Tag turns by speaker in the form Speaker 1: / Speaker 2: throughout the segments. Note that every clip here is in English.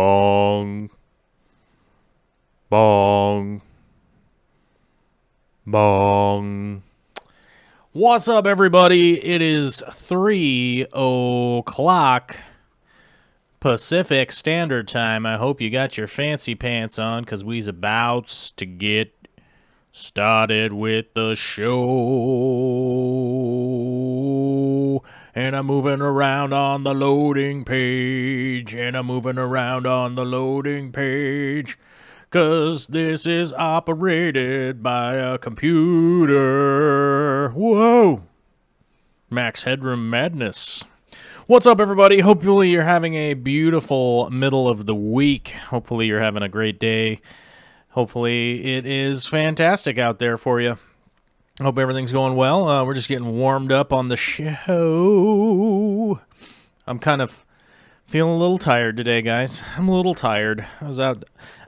Speaker 1: Bong. Bong. Bong. What's up, everybody? It is 3 o'clock Pacific Standard Time. I hope you got your fancy pants on, because we's about to get started with the show. And I'm moving around on the loading page. Cause this is operated by a computer. Whoa. Max Headroom Madness. What's up, everybody? Hopefully you're having a beautiful middle of the week. Hopefully you're having a great day. Hopefully it is fantastic out there for you. Hope everything's going well. We're just getting warmed up on the show. I'm kind of feeling a little tired today, guys. I'm a little tired. I was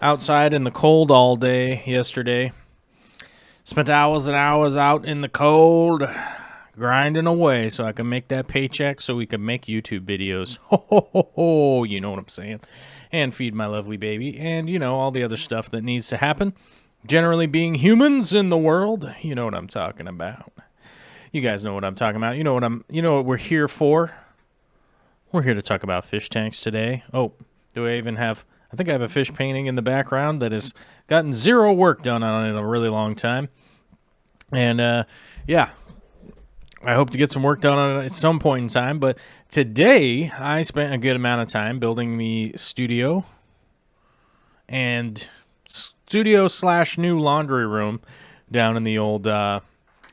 Speaker 1: outside in the cold all day yesterday. Spent hours and hours out in the cold, grinding away so I can make that paycheck so we can make YouTube videos. Ho, ho, ho, ho, you know what I'm saying. And feed my lovely baby. And, you know, all the other stuff that needs to happen. Generally being humans in the world. You know what I'm talking about. You guys know what I'm talking about. You know what we're here for. We're here to talk about fish tanks today. Oh, do I even have... I think I have a fish painting in the background that has gotten zero work done on it in a really long time. And, yeah, I hope to get some work done on it at some point in time. But today, I spent a good amount of time building the studio and studio/new laundry room down in the old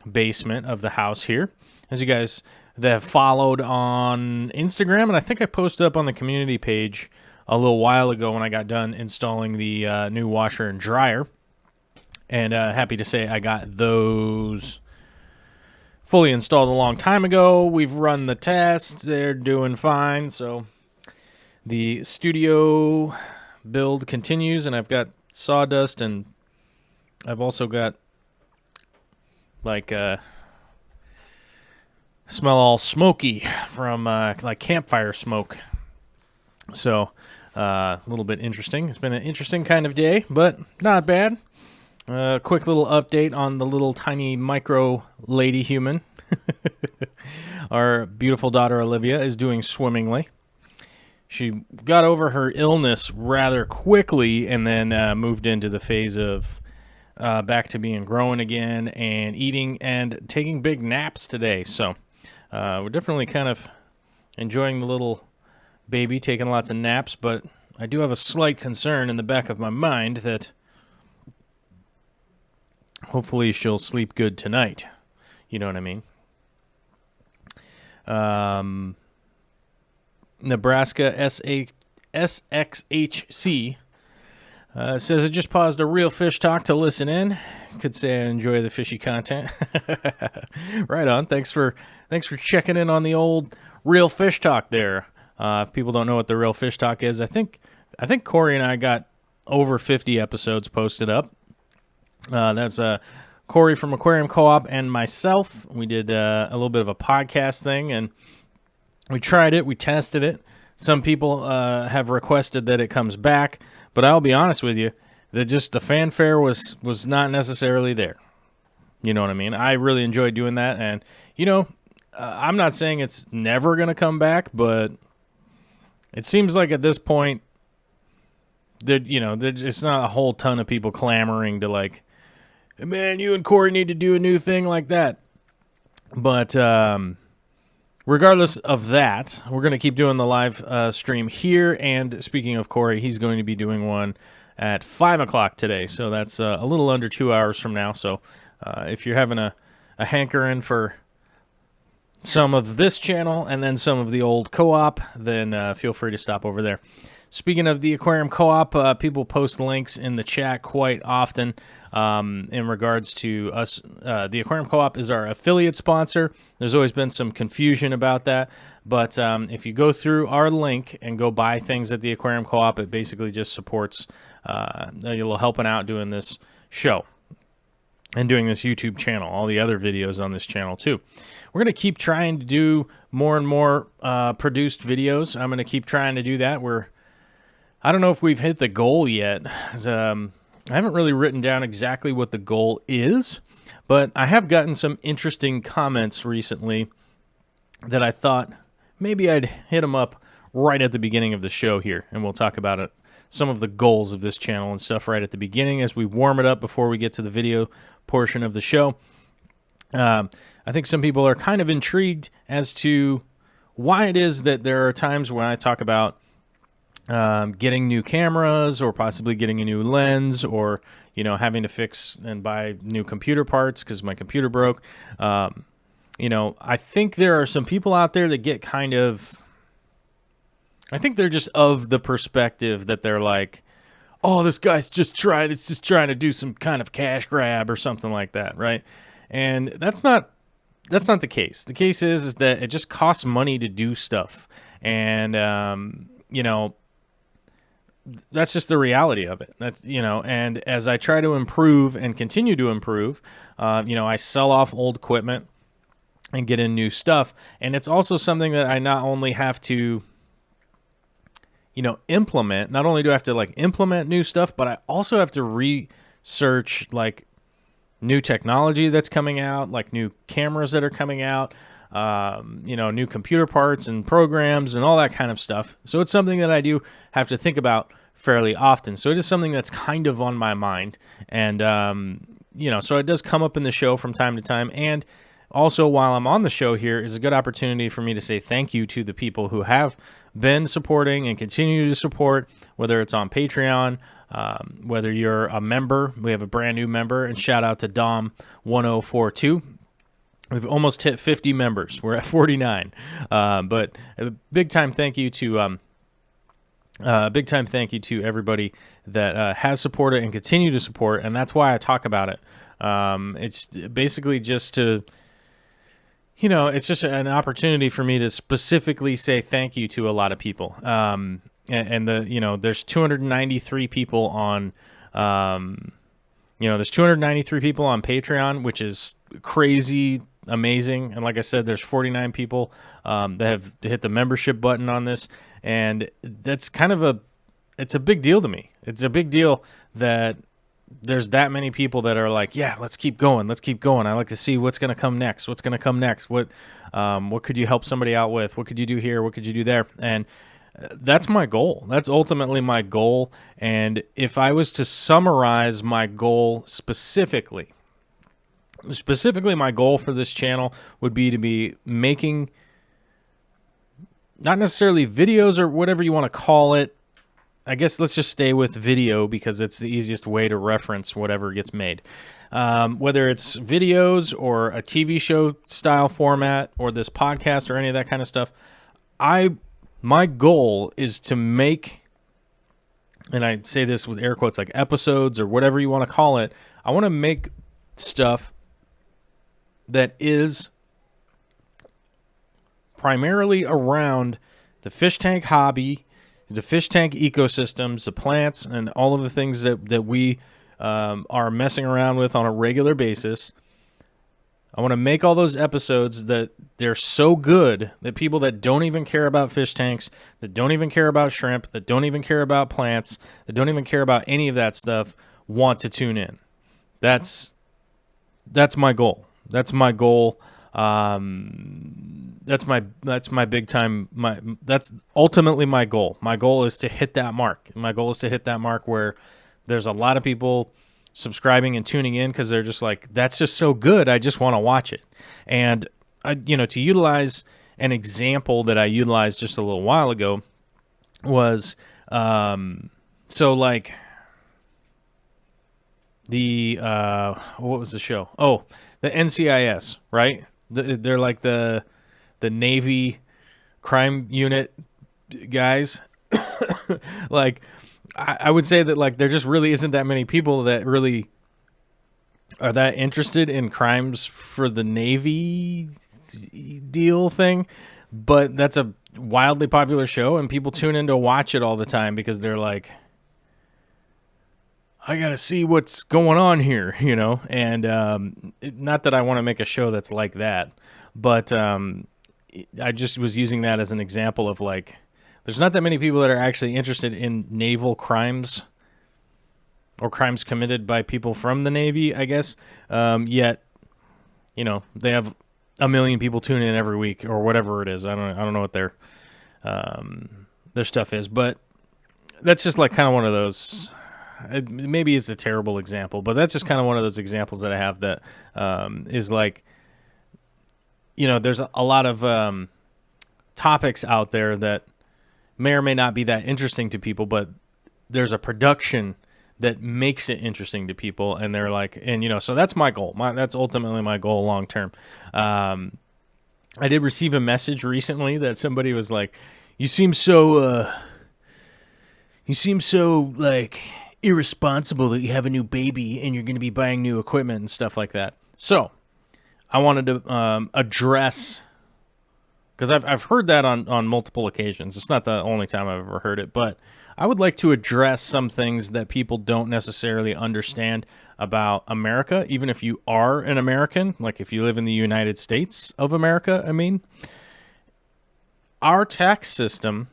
Speaker 1: basement of the house here. As you guys that have followed on Instagram, and I think I posted up on the community page a little while ago when I got done installing the new washer and dryer. And happy to say I got those fully installed a long time ago. We've run the tests. They're doing fine. So the studio build continues, and I've got sawdust, and I've also got like smell all smoky from like campfire smoke. So a little bit interesting. It's been an interesting kind of day, but not bad. Quick little update on the little tiny micro lady human. Our beautiful daughter Olivia is doing swimmingly. She got over her illness rather quickly and then moved into the phase of back to being grown again and eating and taking big naps today. So we're definitely kind of enjoying the little baby taking lots of naps, but I do have a slight concern in the back of my mind that hopefully she'll sleep good tonight. You know what I mean? Nebraska SXHC says, I just paused a real fish talk to listen in. Could say I enjoy the fishy content. Right on. Thanks for checking in on the old real fish talk there. If people don't know what the real fish talk is, I think Corey and I got over 50 episodes posted up. That's Corey from Aquarium Co-op and myself. We did a little bit of a podcast thing, and we tried it. We tested it. Some people have requested that it comes back, but I'll be honest with you, that just the fanfare was not necessarily there. You know what I mean? I really enjoyed doing that, and you know, I'm not saying it's never going to come back, but it seems like at this point that, you know, it's not a whole ton of people clamoring to like, man, you and Corey need to do a new thing like that. But regardless of that, we're going to keep doing the live stream here. And speaking of Corey, he's going to be doing one at 5 o'clock today. So that's a little under 2 hours from now. So if you're having a hankering for some of this channel and then some of the old co-op, then feel free to stop over there. Speaking of the Aquarium Co-op, people post links in the chat quite often in regards to us. The Aquarium Co-op is our affiliate sponsor. There's always been some confusion about that, but if you go through our link and go buy things at the Aquarium Co-op, it basically just supports you'll helping out doing this show and doing this YouTube channel, all the other videos on this channel too. We're going to keep trying to do more and more produced videos. I'm going to keep trying to do that. We're I don't know if we've hit the goal yet. I haven't really written down exactly what the goal is, but I have gotten some interesting comments recently that I thought maybe I'd hit them up right at the beginning of the show here, and we'll talk about it, some of the goals of this channel and stuff right at the beginning as we warm it up before we get to the video portion of the show. I think some people are kind of intrigued as to why it is that there are times when I talk about getting new cameras or possibly getting a new lens, or, you know, having to fix and buy new computer parts because my computer broke. You know, I think there are some people out there that get kind of, I think they're just of the perspective that they're like, oh, this guy's just trying to do some kind of cash grab or something like that, right? And that's not the case. The case is that it just costs money to do stuff. And, you know, that's just the reality of it. That's, you know, and as I try to improve and continue to improve, you know, I sell off old equipment and get in new stuff. And it's also something that I not only have to, you know, implement, not only do I have to like implement new stuff, but I also have to research like new technology that's coming out, like new cameras that are coming out, you know, new computer parts and programs and all that kind of stuff. So it's something that I do have to think about fairly often. So it is something that's kind of on my mind. And, you know, so it does come up in the show from time to time. And also, while I'm on the show here, is a good opportunity for me to say thank you to the people who have been supporting and continue to support, whether it's on Patreon, whether you're a member. We have a brand new member, and shout out to Dom1042. We've almost hit 50 members. We're at 49. But a big time thank you to everybody that has supported and continue to support, and that's why I talk about it. It's basically just to, you know, it's just an opportunity for me to specifically say thank you to a lot of people. And the, you know, there's 293 people on, you know, there's 293 people on Patreon, which is crazy amazing. And like I said, there's 49 people that have hit the membership button on this. And that's kind of it's a big deal to me. It's a big deal that there's that many people that are like, yeah, let's keep going. Let's keep going. I like to see what's going to come next. What's going to come next? What could you help somebody out with? What could you do here? What could you do there? And that's my goal. That's ultimately my goal. And if I was to summarize my goal specifically my goal for this channel would be to be making not necessarily videos or whatever you want to call it. I guess let's just stay with video because it's the easiest way to reference whatever gets made. Whether it's videos or a TV show style format or this podcast or any of that kind of stuff, my goal is to make, and I say this with air quotes, like episodes or whatever you want to call it, I want to make stuff that is primarily around the fish tank hobby, the fish tank ecosystems, the plants, and all of the things that we are messing around with on a regular basis. I want to make all those episodes that they're so good that people that don't even care about fish tanks, that don't even care about shrimp, that don't even care about plants, that don't even care about any of that stuff want to tune in. That's my goal. That's my goal. That's my big time. That's ultimately my goal. My goal is to hit that mark. My goal is to hit that mark where there's a lot of people subscribing and tuning in because they're just like, that's just so good. I just want to watch it. And to utilize an example that I utilized just a little while ago was, so like the what was the show? Oh, the NCIS, right? They're like the Navy crime unit guys. Like, I would say that like there just really isn't that many people that really are that interested in crimes for the Navy deal thing, but that's a wildly popular show and people tune in to watch it all the time because they're like, I got to see what's going on here, you know? And not that I want to make a show that's like that, but I just was using that as an example of like there's not that many people that are actually interested in naval crimes or crimes committed by people from the Navy, I guess. Yet, you know, they have 1 million people tune in every week or whatever it is. I don't know what their stuff is, but that's just like kind of one of those. Maybe it's a terrible example, but that's just kind of one of those examples that I have that is like, you know, there's a lot of topics out there that may or may not be that interesting to people, but there's a production that makes it interesting to people, and they're like, and you know, so that's my goal. That's ultimately my goal long term. I did receive a message recently that somebody was like, "You seem so like irresponsible that you have a new baby and you're going to be buying new equipment and stuff like that." So I wanted to address, because I've heard that on multiple occasions. It's not the only time I've ever heard it, but I would like to address some things that people don't necessarily understand about America, even if you are an American, like if you live in the United States of America, I mean. Our tax system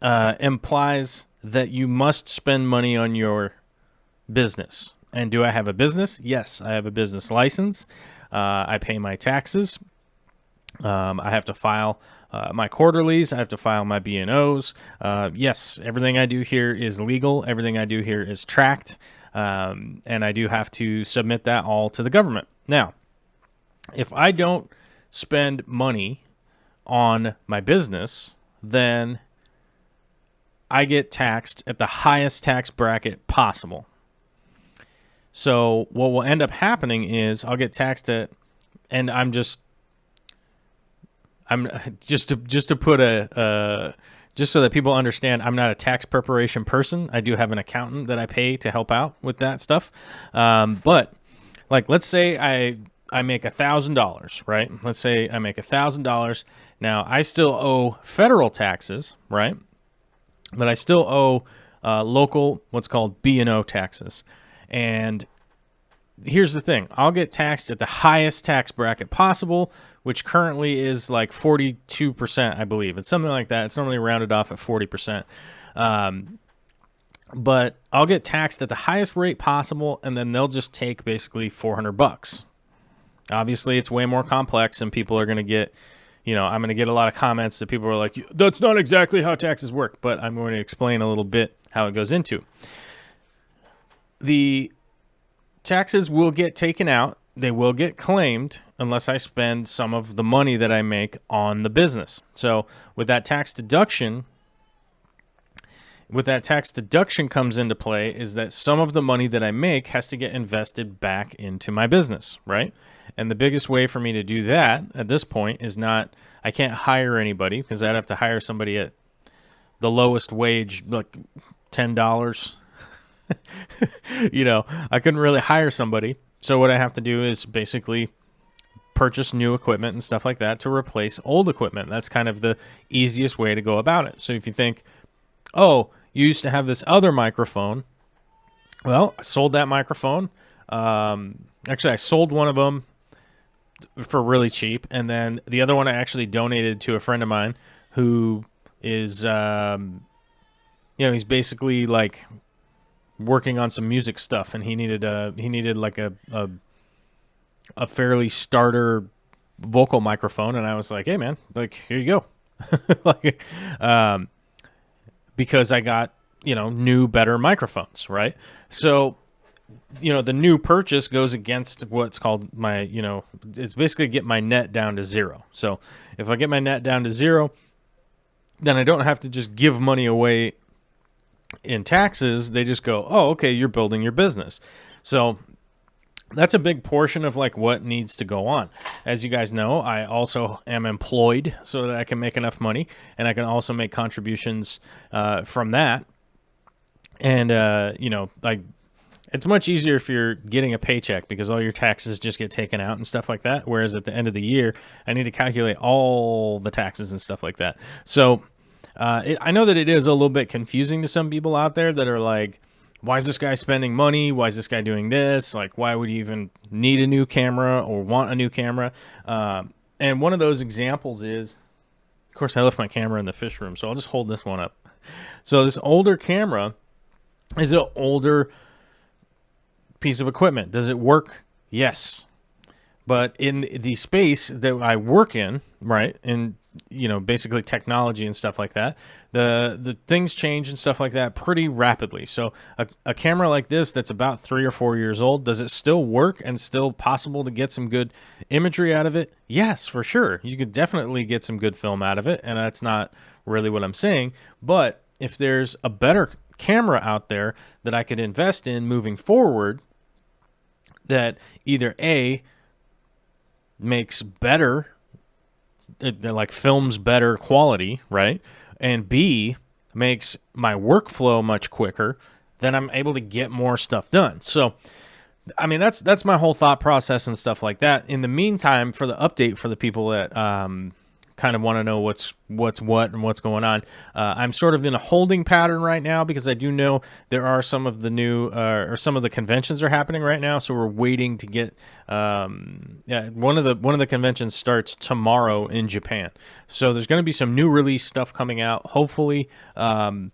Speaker 1: implies that you must spend money on your business. And do I have a business? Yes, I have a business license. I pay my taxes. I have to file my quarterlies. I have to file my B&Os. Yes, everything I do here is legal. Everything I do here is tracked. And I do have to submit that all to the government. Now, if I don't spend money on my business, then I get taxed at the highest tax bracket possible. So what will end up happening is I'll get taxed at, and I'm just to put just so that people understand, I'm not a tax preparation person. I do have an accountant that I pay to help out with that stuff. But like, let's say I make $1,000, right? Let's say I make $1,000. Now I still owe federal taxes, right? But I still owe local, what's called B&O taxes. And here's the thing. I'll get taxed at the highest tax bracket possible, which currently is like 42%, I believe. It's something like that. It's normally rounded off at 40%. But I'll get taxed at the highest rate possible, and then they'll just take basically $400. Obviously, it's way more complex, and people are going to get, you know, I'm going to get a lot of comments that people are like, that's not exactly how taxes work, but I'm going to explain a little bit how it goes into. The taxes will get taken out. They will get claimed unless I spend some of the money that I make on the business. So with that tax deduction comes into play is that some of the money that I make has to get invested back into my business, right? And the biggest way for me to do that at this point is not, I can't hire anybody because I'd have to hire somebody at the lowest wage, like $10. You know, I couldn't really hire somebody. So what I have to do is basically purchase new equipment and stuff like that to replace old equipment. That's kind of the easiest way to go about it. So if you think, oh, you used to have this other microphone. Well, I sold that microphone. Actually, I sold one of them for really cheap. And then the other one I actually donated to a friend of mine who is, you know, he's basically like working on some music stuff, and he needed like a fairly starter vocal microphone, and I was like, hey man, like, here you go. Like, because I got, you know, new, better microphones, right? So, you know, the new purchase goes against what's called my, you know, it's basically get my net down to zero. So if I get my net down to zero, then I don't have to just give money away in taxes. They just go, oh, okay, you're building your business. So that's a big portion of like what needs to go on. As you guys know, I also am employed so that I can make enough money, and I can also make contributions from that. And, you know, like, it's much easier if you're getting a paycheck because all your taxes just get taken out and stuff like that. Whereas at the end of the year, I need to calculate all the taxes and stuff like that. So I know that it is a little bit confusing to some people out there that are like, why is this guy spending money? Why is this guy doing this? Like, why would you even need a new camera or want a new camera? And one of those examples is, Of course, I left my camera in the fish room, so I'll just hold this one up. So this older camera is an older piece of equipment. Does it work? Yes. But in the space that I work in, right, in, you know, basically technology and stuff like that, the things change and stuff like that pretty rapidly. So a camera like this that's about 3 or 4 years old, does it still work and still possible to get some good imagery out of it? Yes, for sure. You could definitely get some good film out of it, and that's not really what I'm saying. But if there's a better camera out there that I could invest in moving forward that either A, makes better, like films better quality, right? And B, makes my workflow much quicker, then I'm able to get more stuff done. So, I mean, that's my whole thought process and stuff like that. In the meantime, for the update for the people that kind of want to know what's what and what's going on, I'm sort of in a holding pattern right now because I do know there are some of the new or some of the conventions are happening right now, so we're waiting to get one of the conventions starts tomorrow in Japan, so there's going to be some new release stuff coming out hopefully, and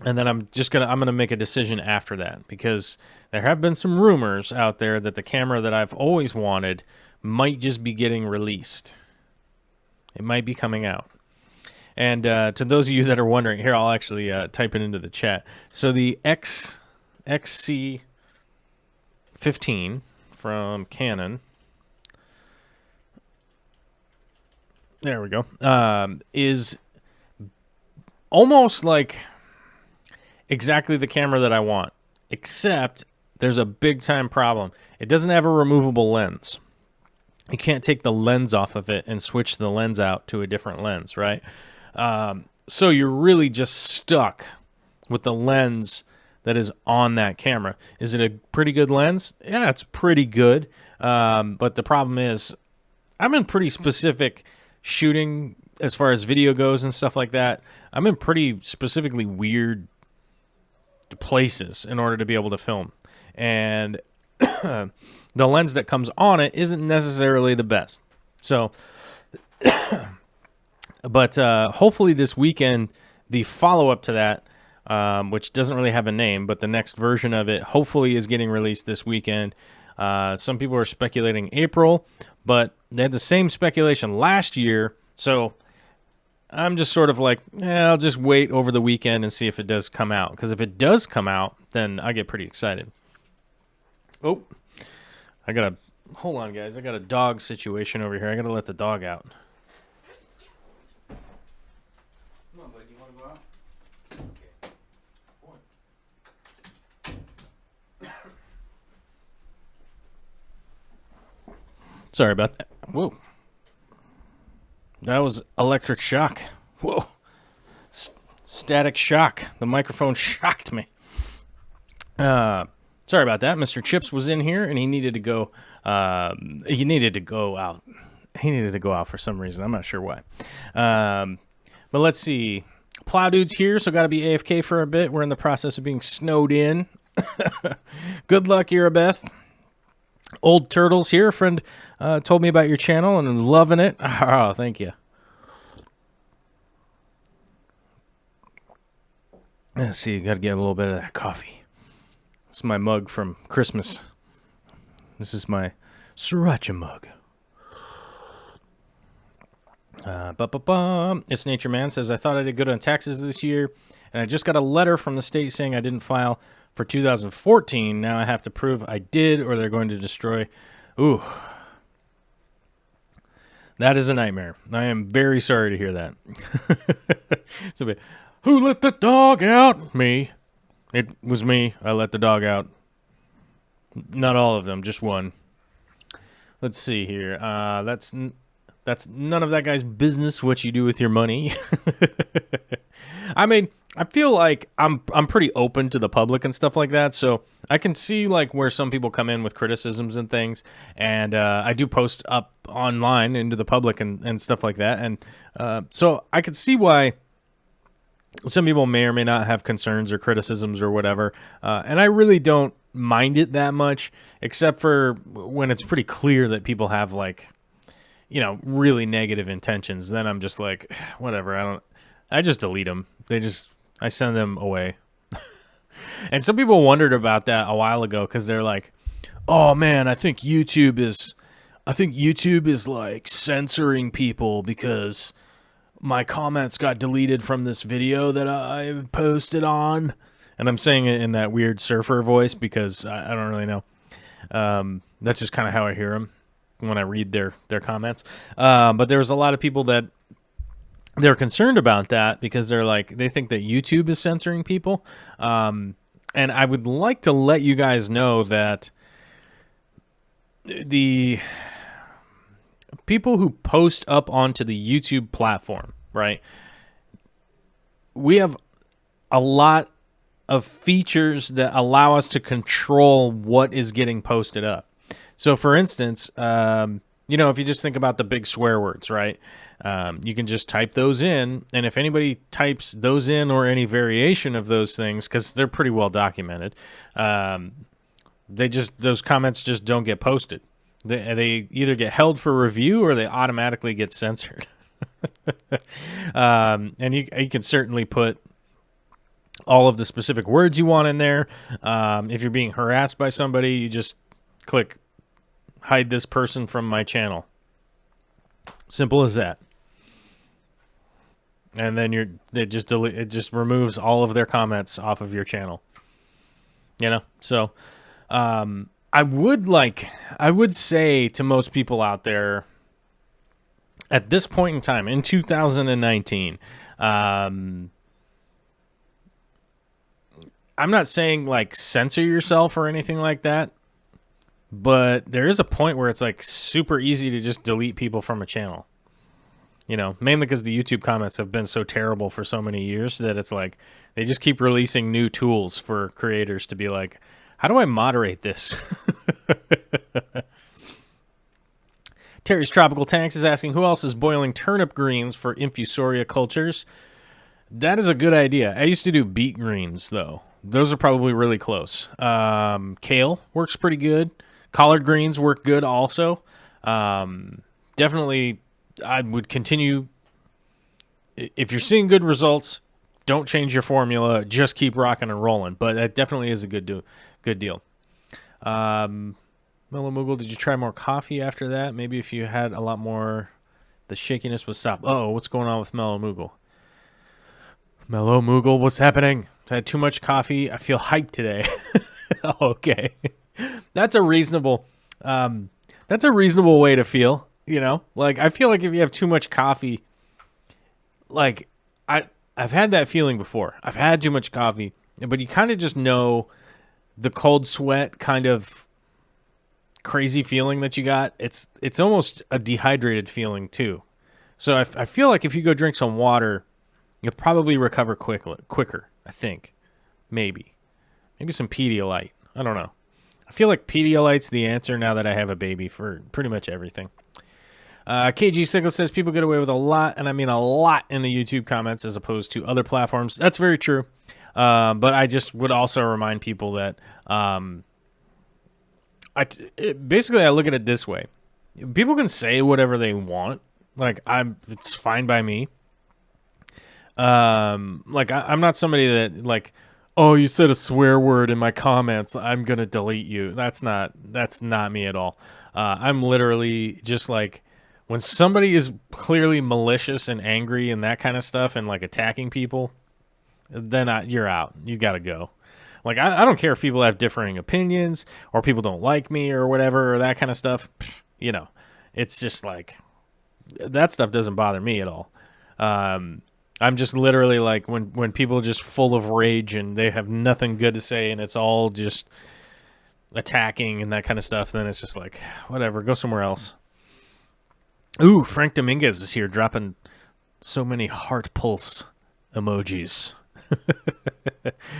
Speaker 1: then I'm gonna make a decision after that, because there have been some rumors out there that the camera that I've always wanted might just be getting released. It might be coming out. And to those of you that are wondering, here, I'll actually type it into the chat. So the XC15 from Canon, there we go, is almost like exactly the camera that I want, except there's a big time problem. It doesn't have a removable lens. You can't take the lens off of it and switch the lens out to a different lens, right? So you're really just stuck with the lens that is on that camera. Is it a pretty good lens? Yeah, it's pretty good. But the problem is I'm in pretty specific shooting as far as video goes and stuff like that. I'm in pretty specifically weird places in order to be able to film. And the lens that comes on it isn't necessarily the best. So, but hopefully this weekend, the follow-up to that, which doesn't really have a name, but the next version of it hopefully is getting released this weekend. Some people are speculating April, but they had the same speculation last year. So I'm just sort of like, I'll just wait over the weekend and see if it does come out. Because if it does come out, then I get pretty excited. Oh. Hold on, guys. I got a dog situation over here. I got to let the dog out. Come on, buddy. You want to go out? Okay. Sorry about that. Whoa. That was electric shock. Whoa. Static shock. The microphone shocked me. Sorry about that. Mr. Chips was in here, and he needed to go. He needed to go out. He needed to go out for some reason. I'm not sure why. But let's see. Plow Dude's here, so got to be AFK for a bit. We're in the process of being snowed in. Good luck, Irabeth. Old Turtle's here. A friend told me about your channel, and I'm loving it. Oh, thank you. Let's see. Got to get a little bit of that coffee. This is my mug from Christmas. This is my sriracha mug. It's Nature Man says, I thought I did good on taxes this year, and I just got a letter from the state saying I didn't file for 2014. Now I have to prove I did, or they're going to destroy. Ooh. That is a nightmare. I am very sorry to hear that. So, who let the dog out? Me. It was me. I let the dog out. Not all of them, just one. Let's see here. That's none of that guy's business what you do with your money. I mean, I feel like I'm pretty open to the public and stuff like that, so I can see like where some people come in with criticisms and things, and I do post up online into the public and stuff like that, and so I could see why some people may or may not have concerns or criticisms or whatever, and I really don't mind it that much, except for when it's pretty clear that people have like, you know, really negative intentions, then I'm just like, whatever. I just delete them. I send them away. And some people wondered about that a while ago because they're like, oh man, I think YouTube is like censoring people because my comments got deleted from this video that I posted on. And I'm saying it in that weird surfer voice because I don't really know. That's just kind of how I hear them when I read their comments. But there was a lot of people that they're concerned about that because they think that YouTube is censoring people. And I would like to let you guys know that the people who post up onto the YouTube platform, right? We have a lot of features that allow us to control what is getting posted up. So for instance, you know, if you just think about the big swear words, right? You can just type those in, and if anybody types those in or any variation of those things, because they're pretty well documented, those comments just don't get posted. They either get held for review or they automatically get censored. And you can certainly put all of the specific words you want in there. If you're being harassed by somebody, you just click hide this person from my channel. Simple as that. And then it just removes all of their comments off of your channel. You know? So I would say to most people out there at this point in time in 2019, I'm not saying like censor yourself or anything like that, but there is a point where it's like super easy to just delete people from a channel. You know, mainly because the YouTube comments have been so terrible for so many years that it's like they just keep releasing new tools for creators to be like, how do I moderate this? Terry's Tropical Tanks is asking, who else is boiling turnip greens for infusoria cultures? That is a good idea. I used to do beet greens, though. Those are probably really close. Kale works pretty good. Collard greens work good also. Definitely, I would continue. If you're seeing good results, don't change your formula. Just keep rocking and rolling. But that definitely is a good deal. Mellow Moogle, did you try more coffee after that? Maybe if you had a lot more, the shakiness would stop. Oh, what's going on with Mellow Moogle? Mellow Moogle, what's happening? I had too much coffee. I feel hyped today. Okay. That's a reasonable way to feel, you know? Like, I feel like if you have too much coffee, like, I've had that feeling before. I've had too much coffee, but you kind of just know the cold sweat kind of crazy feeling that you got. It's almost a dehydrated feeling, too. So I feel like if you go drink some water, you'll probably recover quicker, I think. Maybe some Pedialyte. I don't know. I feel like Pedialyte's the answer now that I have a baby for pretty much everything. KG Sickle says people get away with a lot, and I mean a lot in the YouTube comments as opposed to other platforms. That's very true. But I just would also remind people that basically I look at it this way. People can say whatever they want. Like, it's fine by me. Like I'm not somebody that like, oh, you said a swear word in my comments, I'm gonna delete you. That's not me at all. I'm literally just like, when somebody is clearly malicious and angry and that kind of stuff and like attacking people, then you're out. You gotta go. Like I don't care if people have differing opinions or people don't like me or whatever or that kind of stuff. You know, it's just like that stuff doesn't bother me at all. I'm just literally like when people are just full of rage and they have nothing good to say and it's all just attacking and that kind of stuff, then it's just like, whatever, go somewhere else. Ooh, Frank Dominguez is here dropping so many heart pulse emojis.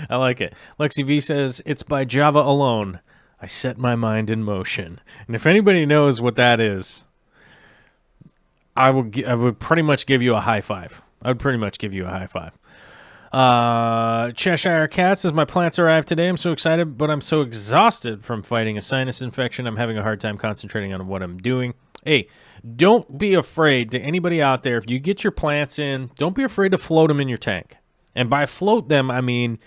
Speaker 1: I like it. Lexi V says, it's by Java alone. I set my mind in motion. And if anybody knows what that is, I would pretty much give you a high five. I would pretty much give you a high five. Cheshire Cat says, my plants arrived today. I'm so excited, but I'm so exhausted from fighting a sinus infection. I'm having a hard time concentrating on what I'm doing. Hey, don't be afraid to anybody out there. If you get your plants in, don't be afraid to float them in your tank. And by float them, I mean,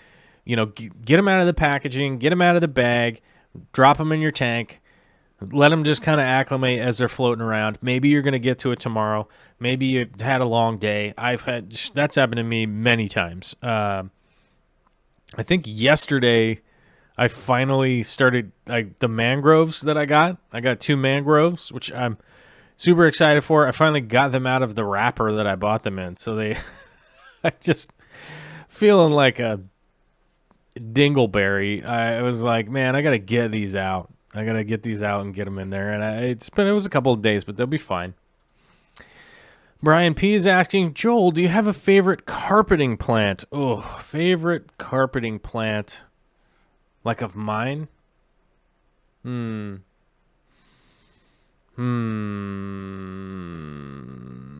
Speaker 1: you know, get them out of the packaging, get them out of the bag, drop them in your tank, let them just kind of acclimate as they're floating around. Maybe you're going to get to it tomorrow. Maybe you had a long day. That's happened to me many times. I think yesterday I finally started the mangroves that I got. I got 2 mangroves, which I'm super excited for. I finally got them out of the wrapper that I bought them in. So I just feeling like a dingleberry. I was like, man, I got to get these out. I got to get these out and get them in there. And it was a couple of days, but they'll be fine. Brian P. is asking, Joel, do you have a favorite carpeting plant? Oh, favorite carpeting plant. Like of mine? I don't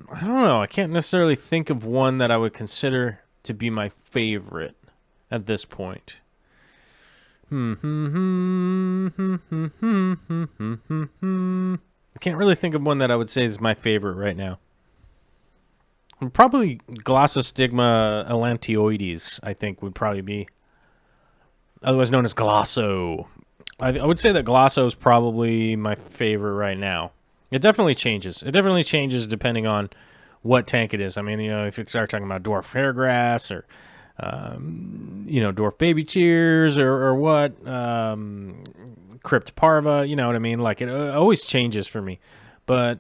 Speaker 1: know. I can't necessarily think of one that I would consider to be my favorite at this point. I can't really think of one that I would say is my favorite right now. Probably Glossostigma elantioides, I think, would probably be, otherwise known as Glosso. I would say that Glosso is probably my favorite right now. It definitely changes. It definitely changes depending on what tank it is. I mean, you know, if you start talking about dwarf hairgrass or, you know, dwarf baby tears or what, crypt parva, you know what I mean? Like, it always changes for me. But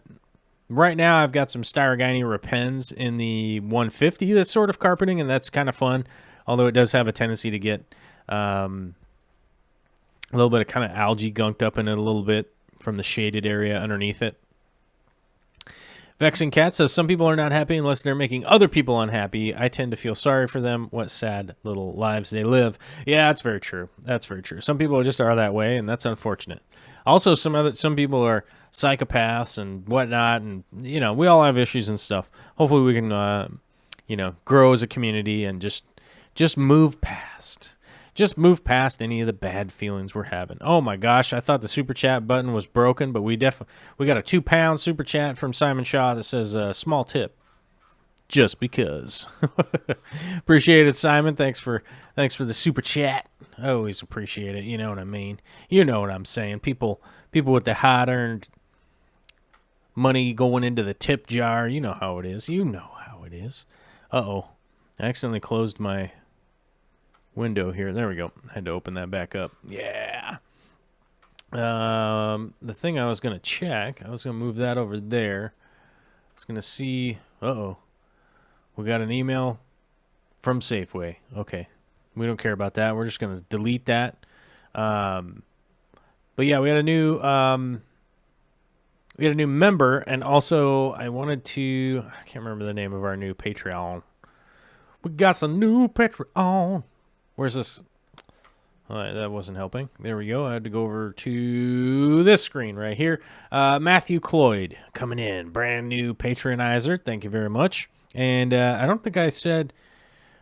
Speaker 1: right now I've got some Styrogini repens in the 150 that's sort of carpeting, and that's kind of fun, although it does have a tendency to get a little bit of kind of algae gunked up in it a little bit from the shaded area underneath it. Vexing Cat says, some people are not happy unless they're making other people unhappy. I tend to feel sorry for them. What sad little lives they live. Yeah, that's very true. That's very true. Some people just are that way, and that's unfortunate. Also, some people are psychopaths and whatnot, and, you know, we all have issues and stuff. Hopefully we can, you know, grow as a community and just move past. Just move past any of the bad feelings we're having. Oh my gosh, I thought the super chat button was broken, but we got a £2 super chat from Simon Shaw that says small tip. Just because. Appreciate it, Simon. Thanks for the super chat. I always appreciate it. You know what I mean. You know what I'm saying. People with the hard-earned money going into the tip jar. You know how it is. You know how it is. Uh-oh. I accidentally closed my window here. There we go. I had to open that back up. Yeah. The thing I was going to check, I was going to move that over there. I was going to see. Uh-oh. We got an email from Safeway. Okay. We don't care about that. We're just going to delete that. But yeah, we had a new member, and also I wanted to, I can't remember the name of our new Patreon. We got some new Patreon. Where's this? That wasn't helping. There we go. I had to go over to this screen right here. Matthew Cloyd coming in. Brand new patronizer. Thank you very much. And I don't think I said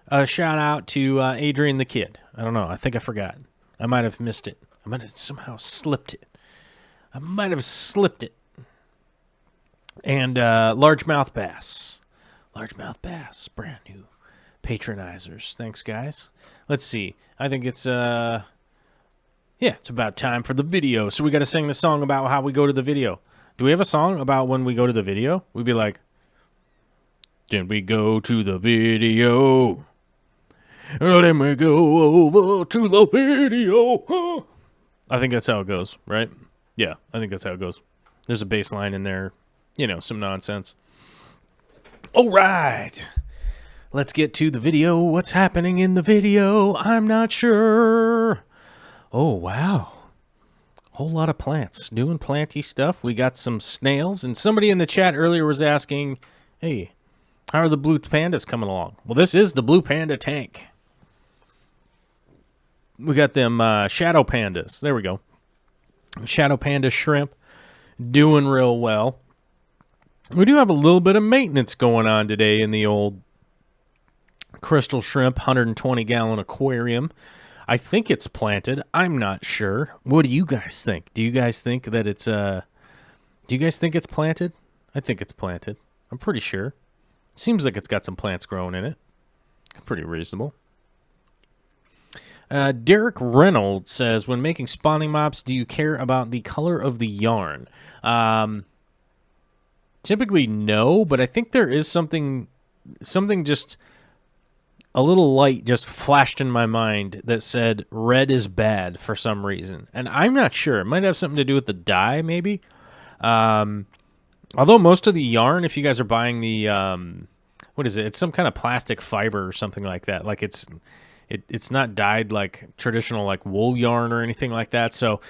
Speaker 1: a shout out to Adrian the Kid. I don't know. I think I forgot. I might have missed it. I might have somehow slipped it. And Largemouth Bass. Largemouth Bass. Brand new patronizers. Thanks, guys. Let's see. I think it's it's about time for the video. So we got to sing the song about how we go to the video. Do we have a song about when we go to the video? We'd be like, did we go to the video? Let me go over to the video. I think that's how it goes, right? Yeah, I think that's how it goes. There's a bass line in there, you know, some nonsense. All right. Let's get to the video. What's happening in the video? I'm not sure. Oh, wow. Whole lot of plants. Doing planty stuff. We got some snails. And somebody in the chat earlier was asking, hey, how are the blue pandas coming along? Well, this is the blue panda tank. We got them shadow pandas. There we go. Shadow panda shrimp. Doing real well. We do have a little bit of maintenance going on today in the old crystal shrimp 120-gallon aquarium. I think it's planted. I'm not sure. What do you guys think? Do you guys think that it's Do you guys think it's planted? I think it's planted. I'm pretty sure. Seems like it's got some plants growing in it. Pretty reasonable. Derek Reynolds says, when making spawning mops, do you care about the color of the yarn? Typically, no, but I think there is something just a little light just flashed in my mind that said red is bad for some reason. And I'm not sure. It might have something to do with the dye, maybe. Although most of the yarn, if you guys are buying the, what is it? It's some kind of plastic fiber or something like that. Like it's not dyed like traditional like wool yarn or anything like that. So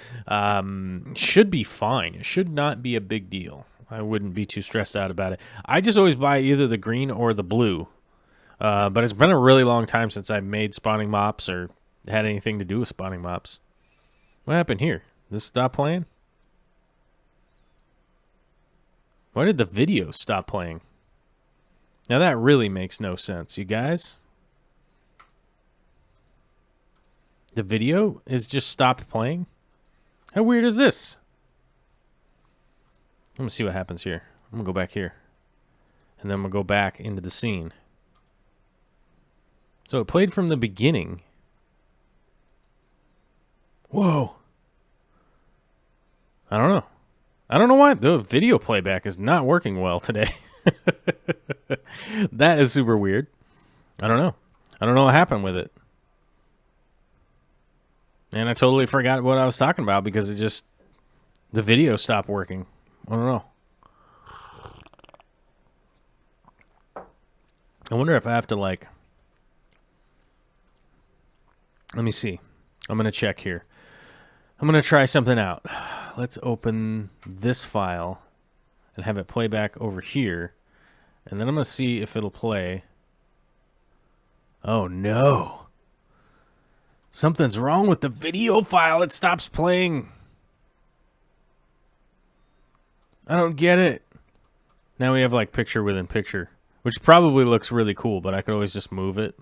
Speaker 1: should be fine. It should not be a big deal. I wouldn't be too stressed out about it. I just always buy either the green or the blue. But it's been a really long time since I've made spawning mops or had anything to do with spawning mops. What happened here? This stop playing? Why did the video stop playing? Now that really makes no sense, you guys. The video is just stopped playing? How weird is this? Let me see what happens here. I'm going to go back here. And then I'm going to go back into the scene. So it played from the beginning. Whoa. I don't know. I don't know why the video playback is not working well today. That is super weird. I don't know. I don't know what happened with it. And I totally forgot what I was talking about because the video stopped working. I don't know. I wonder if I have to like, let me see. I'm going to check here. I'm going to try something out. Let's open this file and have it play back over here. And then I'm going to see if it'll play. Oh no. Something's wrong with the video file. It stops playing. I don't get it. Now we have like picture within picture, which probably looks really cool, but I could always just move it.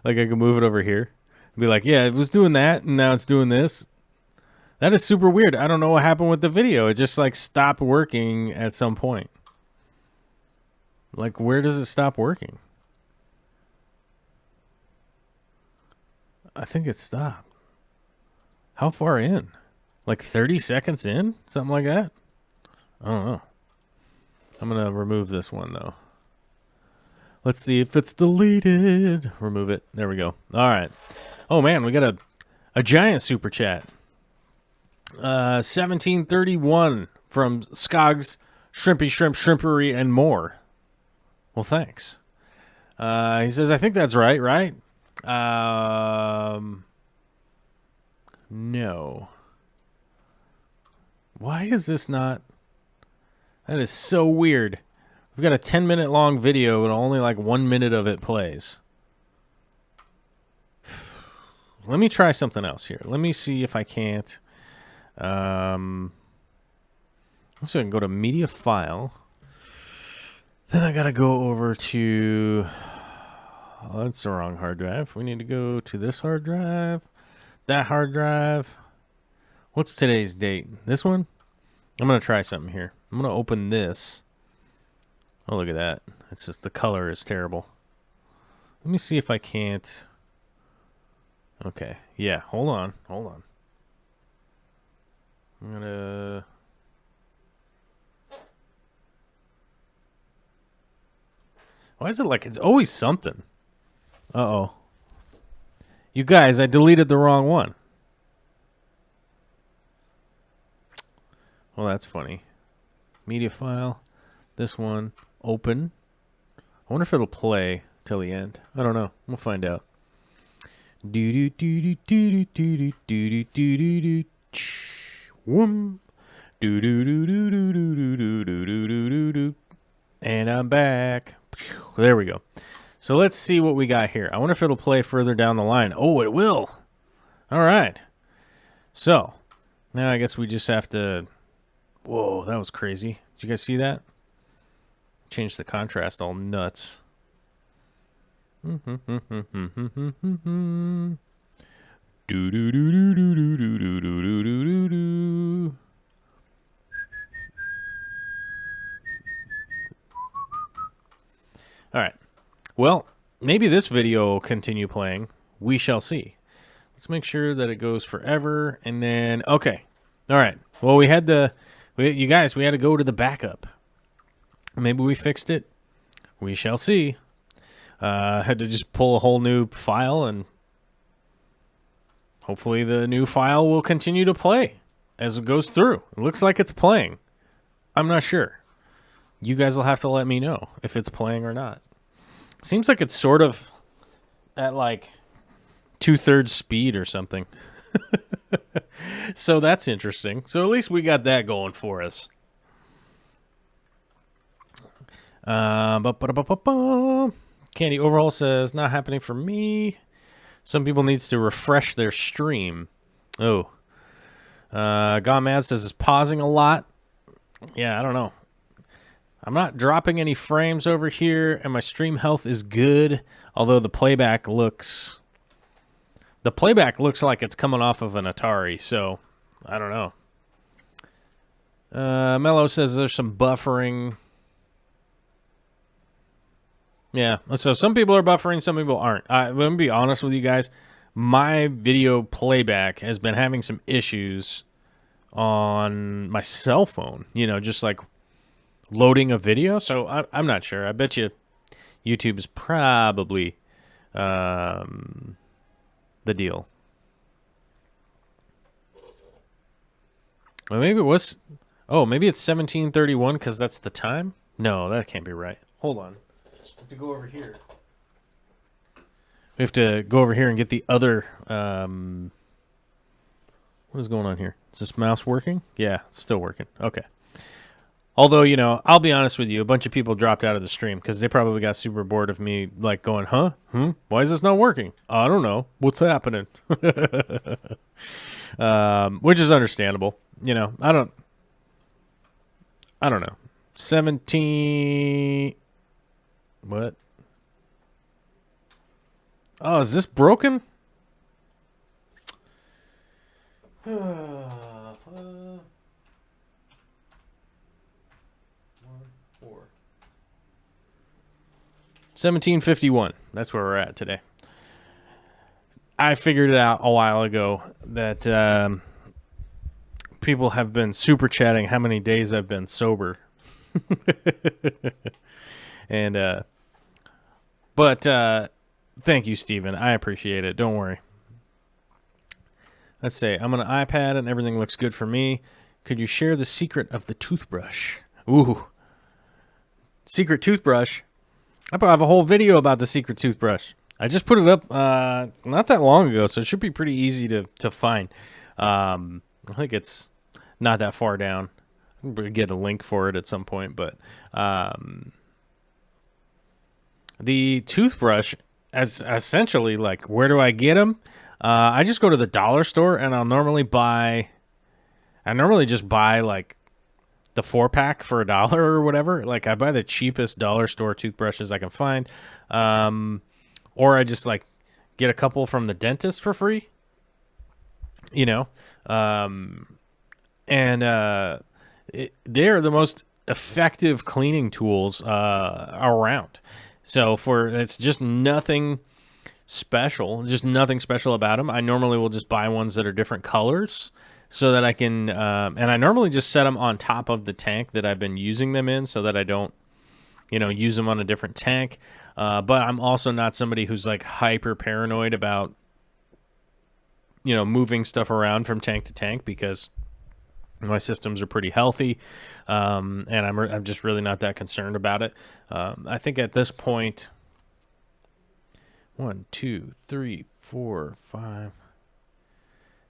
Speaker 1: Like I could move it over here. Be like, yeah, it was doing that, and now it's doing this. That is super weird. I don't know what happened with the video. It just like stopped working at some point. Like, where does it stop working? I think it stopped. How far in? Like 30 seconds in? Something like that? I don't know. I'm going to remove this one, though. Let's see if it's deleted. Remove it. There we go. All right. Oh, man, we got a giant super chat. 1731 from Skogs, Shrimpy Shrimp, Shrimpery, and more. Well, thanks. He says, I think that's right? No. Why is this not? That is so weird. We've got a 10-minute long video, and only like 1 minute of it plays. Let me try something else here. Let me see if I can't. So I can go to media file. Then I gotta go over to. Oh, that's the wrong hard drive. We need to go to this hard drive. That hard drive. What's today's date? This one? I'm going to try something here. I'm going to open this. Oh, look at that. It's just the color is terrible. Let me see if I can't. Okay. Yeah, hold on. I'm going to. Why is it like it's always something? Uh-oh. You guys, I deleted the wrong one. Well, that's funny. Media file. This one. Open. I wonder if it'll play till the end. I don't know. We'll find out. And I'm back. There we go. So let's see what we got here. I wonder if it'll play further down the line. Oh, it will. All right. So now I guess we just have to. Whoa, that was crazy. Did you guys see that? Change the contrast all nuts. Do do do do do do do do do do do do. All right. Well, maybe this video will continue playing. We shall see. Let's make sure that it goes forever, and then okay. All right. Well, we had to go to the backup. Maybe we fixed it. We shall see. Had to just pull a whole new file, and hopefully the new file will continue to play as it goes through. It looks like it's playing. I'm not sure. You guys will have to let me know if it's playing or not. Seems like it's sort of at like 2/3 speed or something. So that's interesting. So at least we got that going for us. Candy Overhaul says, not happening for me. Some people needs to refresh their stream. Oh. Gone Mad says it's pausing a lot. Yeah, I don't know. I'm not dropping any frames over here, and my stream health is good, although the playback looks like it's coming off of an Atari, so I don't know. Mello says there's some buffering. Yeah, so some people are buffering, some people aren't. Let me be honest with you guys. My video playback has been having some issues on my cell phone, you know, just like loading a video. So I'm not sure. I bet you YouTube is probably the deal. Well, maybe it was. Oh, maybe it's 17:31 because that's the time. No, that can't be right. Hold on. We have to go over here. We have to go over here and get the other. What is going on here? Is this mouse working? Yeah, it's still working. Okay. Although, you know, I'll be honest with you, a bunch of people dropped out of the stream because they probably got super bored of me, like, going, huh? Why is this not working? I don't know. What's happening? Which is understandable. You know, I don't know. 17... What? Oh, is this broken? 1751. That's where we're at today. I figured it out a while ago that people have been super chatting how many days I've been sober. And but thank you, Steven. I appreciate it. Don't worry. Let's say I'm on an iPad and everything looks good for me. Could you share the secret of the toothbrush? Ooh. Secret toothbrush. I have a whole video about the secret toothbrush. I just put it up not that long ago, so it should be pretty easy to find. I think it's not that far down. I'm going to get a link for it at some point, but the toothbrush, as essentially, like, where do I get them? I just go to the dollar store, and I normally just buy, like, the 4-pack for $1 or whatever. Like, I buy the cheapest dollar store toothbrushes I can find. Or I just, like, get a couple from the dentist for free. You know? They're the most effective cleaning tools around. So it's just nothing special. Just nothing special about them. I normally will just buy ones that are different colors, so that I can, and I normally just set them on top of the tank that I've been using them in, so that I don't, you know, use them on a different tank. But I'm also not somebody who's like hyper paranoid about, you know, moving stuff around from tank to tank, because my systems are pretty healthy, and I'm just really not that concerned about it. I think at this point, 1, 2, 3, 4, 5.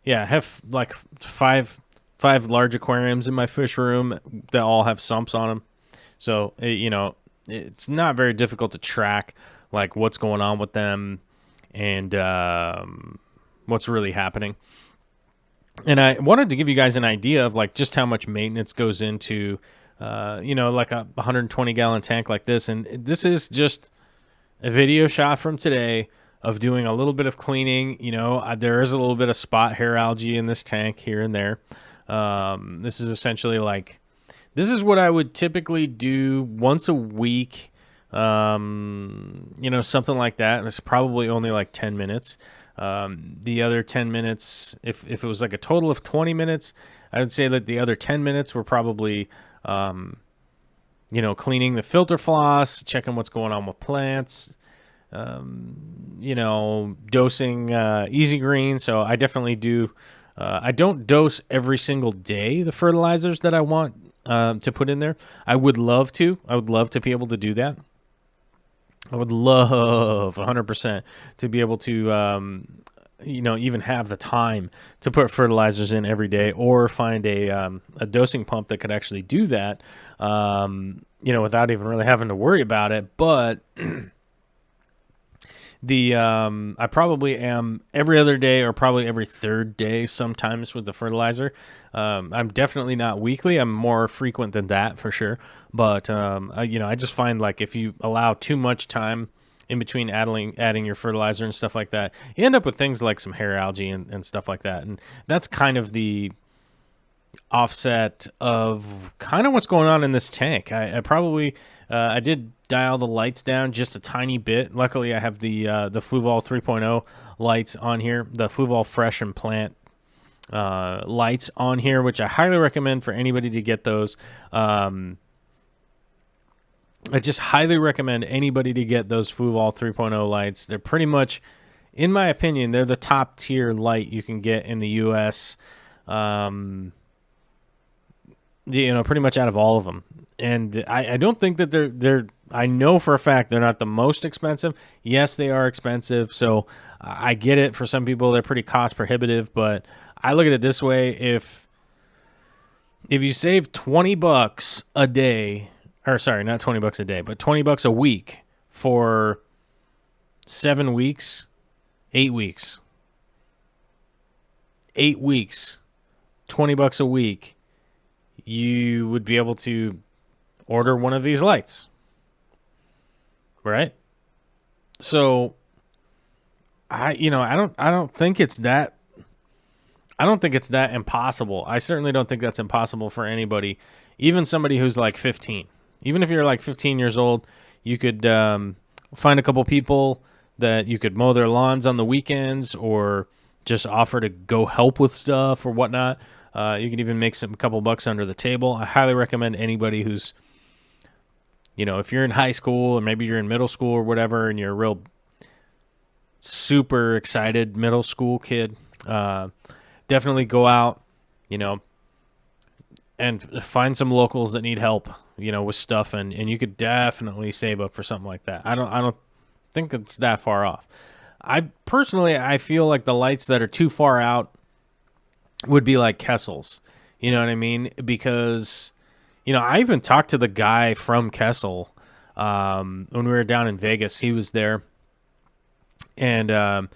Speaker 1: Yeah, I have like five large aquariums in my fish room that all have sumps on them. So, you know, it's not very difficult to track, like, what's going on with them and what's really happening. And I wanted to give you guys an idea of, like, just how much maintenance goes into, you know, like a 120-gallon tank like this. And this is just a video shot from today of doing a little bit of cleaning. You know, there is a little bit of spot hair algae in this tank here and there. This is essentially like, this is what I would typically do once a week. You know, something like that. And it's probably only like 10 minutes. The other 10 minutes, if it was like a total of 20 minutes, I would say that the other 10 minutes were probably, you know, cleaning the filter floss, checking what's going on with plants, you know, dosing Easy Green. So I definitely do. I don't dose every single day the fertilizers that I want to put in there. I would love to. I would love to be able to do that. I would love 100% to be able to, you know, even have the time to put fertilizers in every day, or find a dosing pump that could actually do that, you know, without even really having to worry about it. But I probably am every other day, or probably every third day sometimes with the fertilizer. I'm definitely not weekly. I'm more frequent than that for sure. But, you know, I just find like if you allow too much time in between adding your fertilizer and stuff like that, you end up with things like some hair algae and stuff like that. And that's kind of the offset of kind of what's going on in this tank. I probably, I did dial the lights down just a tiny bit. Luckily, I have the Fluval 3.0 lights on here, the Fluval Fresh and Plant lights on here, which I highly recommend for anybody to get those. I just highly recommend anybody to get those Fluval 3.0 lights. They're pretty much, in my opinion, they're the top tier light you can get in the U.S. You know, pretty much out of all of them. And I don't think that they're I know for a fact they're not the most expensive. Yes, they are expensive. So I get it. For some people, they're pretty cost prohibitive. But I look at it this way: if you save $20 a day, or sorry, not $20 a day, but $20 a week for 7 weeks, 8 weeks, 8 weeks, $20 a week, you would be able to order one of these lights, right? So I don't think it's that impossible. I certainly don't think that's impossible for anybody, even somebody who's like 15. Even if you're like 15 years old, you could find a couple people that you could mow their lawns on the weekends, or just offer to go help with stuff or whatnot. You can even make a couple bucks under the table. I highly recommend anybody who's, you know, if you're in high school, or maybe you're in middle school or whatever, and you're a real super excited middle school kid, definitely go out, you know, and find some locals that need help, you know, with stuff, and you could definitely save up for something like that. I don't think it's that far off. I feel like the lights that are too far out would be like Kessel's. You know what I mean? Because, you know, I even talked to the guy from Kessel when we were down in Vegas. He was there, and I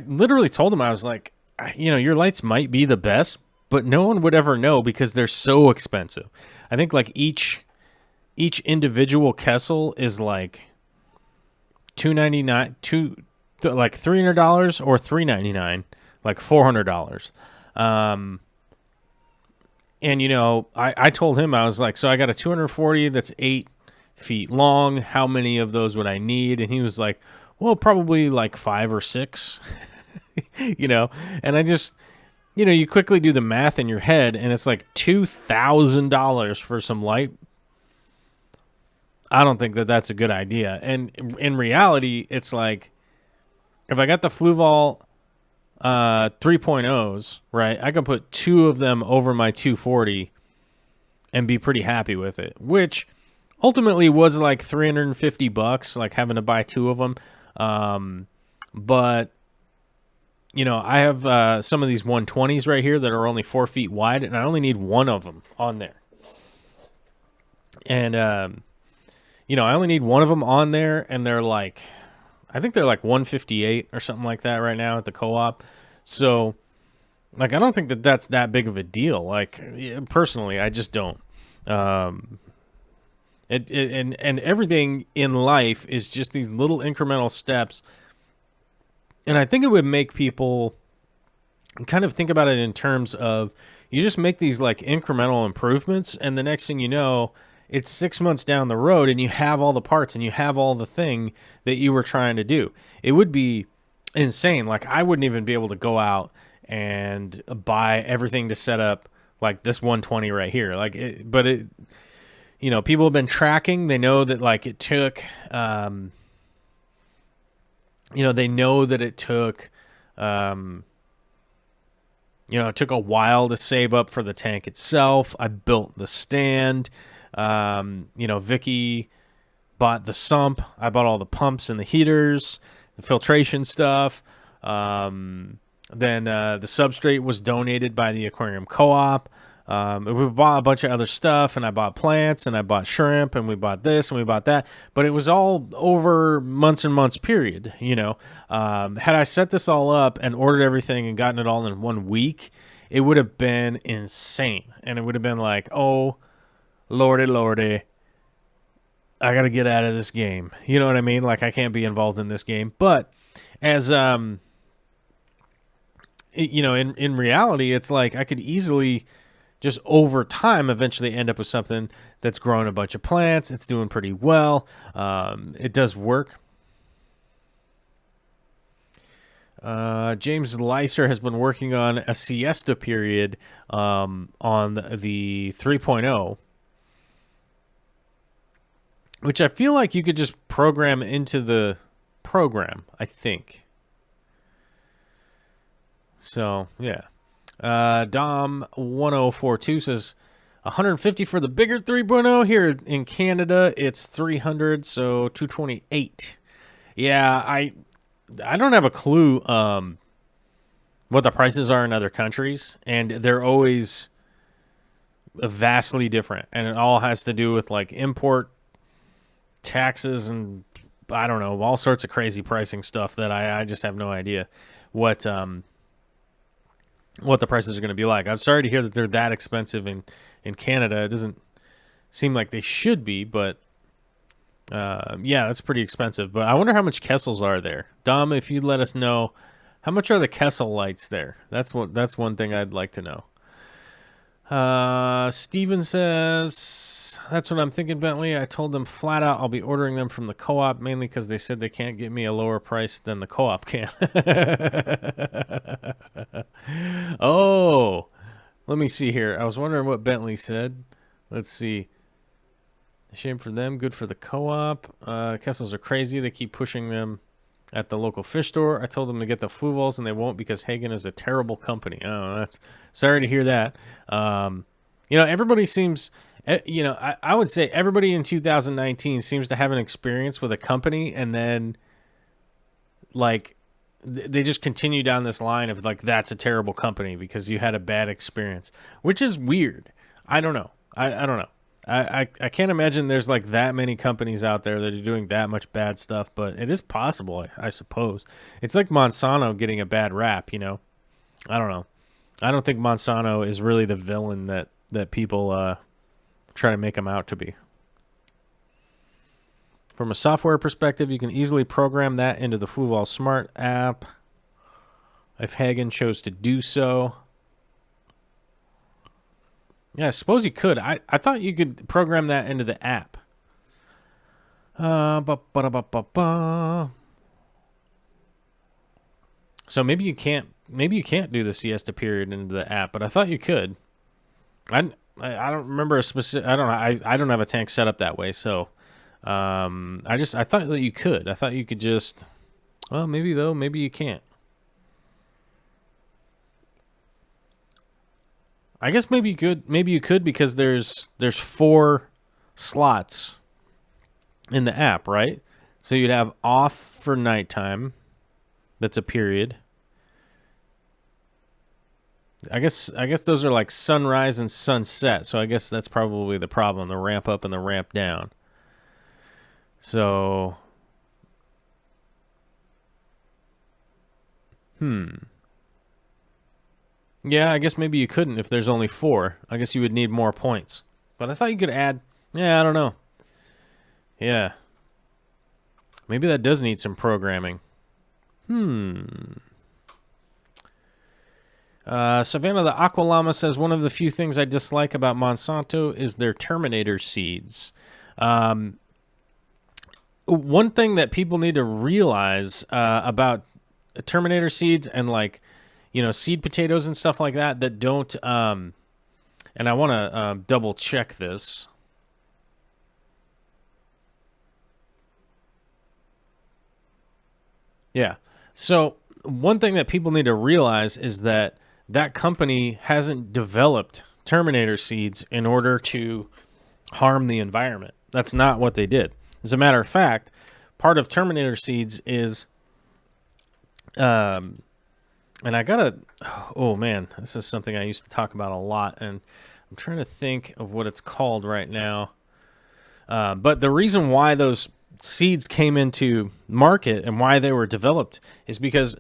Speaker 1: literally told him, I was like, you know, your lights might be the best, but no one would ever know because they're so expensive. I think like each individual Kessel is like $299, like $300 or $399, like $400. And you know, I told him, I was like, so I got a 240 that's 8 feet long. How many of those would I need? And he was like, well, probably like 5 or 6, you know. And I just, you know, you quickly do the math in your head, and it's like $2,000 for some light. I don't think that that's a good idea. And in reality, it's like, if I got the Fluval 3.0s, right, I can put 2 of them over my 240 and be pretty happy with it, which ultimately was like $350, like having to buy 2 of them. But, you know, I have some of these 120s right here that are only 4 feet wide, and I only need 1 of them on there. And, you know, I only need 1 of them on there, and they're like, I think they're like 158 or something like that right now at the co-op. So, like, I don't think that that's that big of a deal. Like, personally, I just don't. And everything in life is just these little incremental steps And I think it would make people kind of think about it in terms of you just make these like incremental improvements, and the next thing you know, it's 6 months down the road and you have all the parts and you have all the thing that you were trying to do. It would be insane. Like, I wouldn't even be able to go out and buy everything to set up like this 120 right here. Like, you know, people have been tracking. They know that like it took, you know, they know that it took, you know, it took a while to save up for the tank itself. I built the stand. You know, Vicky bought the sump. I bought all the pumps and the heaters, the filtration stuff. Then the substrate was donated by the Aquarium Co-op. We bought a bunch of other stuff, and I bought plants, and I bought shrimp, and we bought this, and we bought that. But it was all over months and months period, you know. Had I set this all up and ordered everything and gotten it all in 1 week, it would have been insane. And it would have been like, oh, lordy, I got to get out of this game. You know what I mean? Like, I can't be involved in this game. But as, you know, in reality, it's like I could easily just over time eventually end up with something that's growing a bunch of plants. It's doing pretty well. It does work. James Leiser has been working on a siesta period on the 3.0, which I feel like you could just program into the program, I think. So, yeah. Dom1042 says 150 for the bigger 3.0. Here in Canada, it's 300, so 228. Yeah, I don't have a clue what the prices are in other countries, and they're always vastly different, and it all has to do with like import taxes and I don't know, all sorts of crazy pricing stuff that I just have no idea what the prices are going to be like. I'm sorry to hear that they're that expensive in Canada. It doesn't seem like they should be, but yeah, that's pretty expensive. But I wonder how much Kessels are there. Dom, if you'd let us know, how much are the Kessel lights there? That's one thing I'd like to know. Steven says, that's what I'm thinking, Bentley. I told them flat out I'll be ordering them from the co-op, mainly because they said they can't get me a lower price than the co-op can. Oh, let me see here. I was wondering what Bentley said. Let's see. Shame for them, good for the co-op. Kessels are crazy. They keep pushing them at the local fish store. I told them to get the Fluvols, and they won't because Hagen is a terrible company. Oh, that's sorry to hear that. You know, everybody seems, you know, I would say everybody in 2019 seems to have an experience with a company, and then, like, they just continue down this line of, like, that's a terrible company because you had a bad experience, which is weird. I don't know. I don't know. I can't imagine there's like that many companies out there that are doing that much bad stuff, but it is possible, I suppose. It's like Monsanto getting a bad rap, you know? I don't know. I don't think Monsanto is really the villain that people try to make them out to be. From a software perspective, you can easily program that into the Fluval Smart app if Hagen chose to do so. Yeah, I suppose you could. I thought you could program that into the app. So maybe you can't do the siesta period into the app, but I thought you could. I don't remember a specific. I don't know. I don't have a tank set up that way, so I thought that you could. I thought you could just. Well, maybe though. Maybe you can't. I guess maybe you could. Maybe you could because there's 4 slots in the app, right? So you'd have off for nighttime. That's a period. I guess those are like sunrise and sunset. So I guess that's probably the problem: the ramp up and the ramp down. So, yeah, I guess maybe you couldn't if there's only 4. I guess you would need more points. But I thought you could add. Yeah, I don't know. Yeah. Maybe that does need some programming. Savannah the Aqualama says, one of the few things I dislike about Monsanto is their Terminator seeds. One thing that people need to realize about Terminator seeds and, like, you know, seed potatoes and stuff like that that don't, and I want to double check this. Yeah. So one thing that people need to realize is that that company hasn't developed Terminator seeds in order to harm the environment. That's not what they did. As a matter of fact, part of Terminator seeds is, and I gotta, oh man, this is something I used to talk about a lot, and I'm trying to think of what it's called right now. But the reason why those seeds came into market and why they were developed is because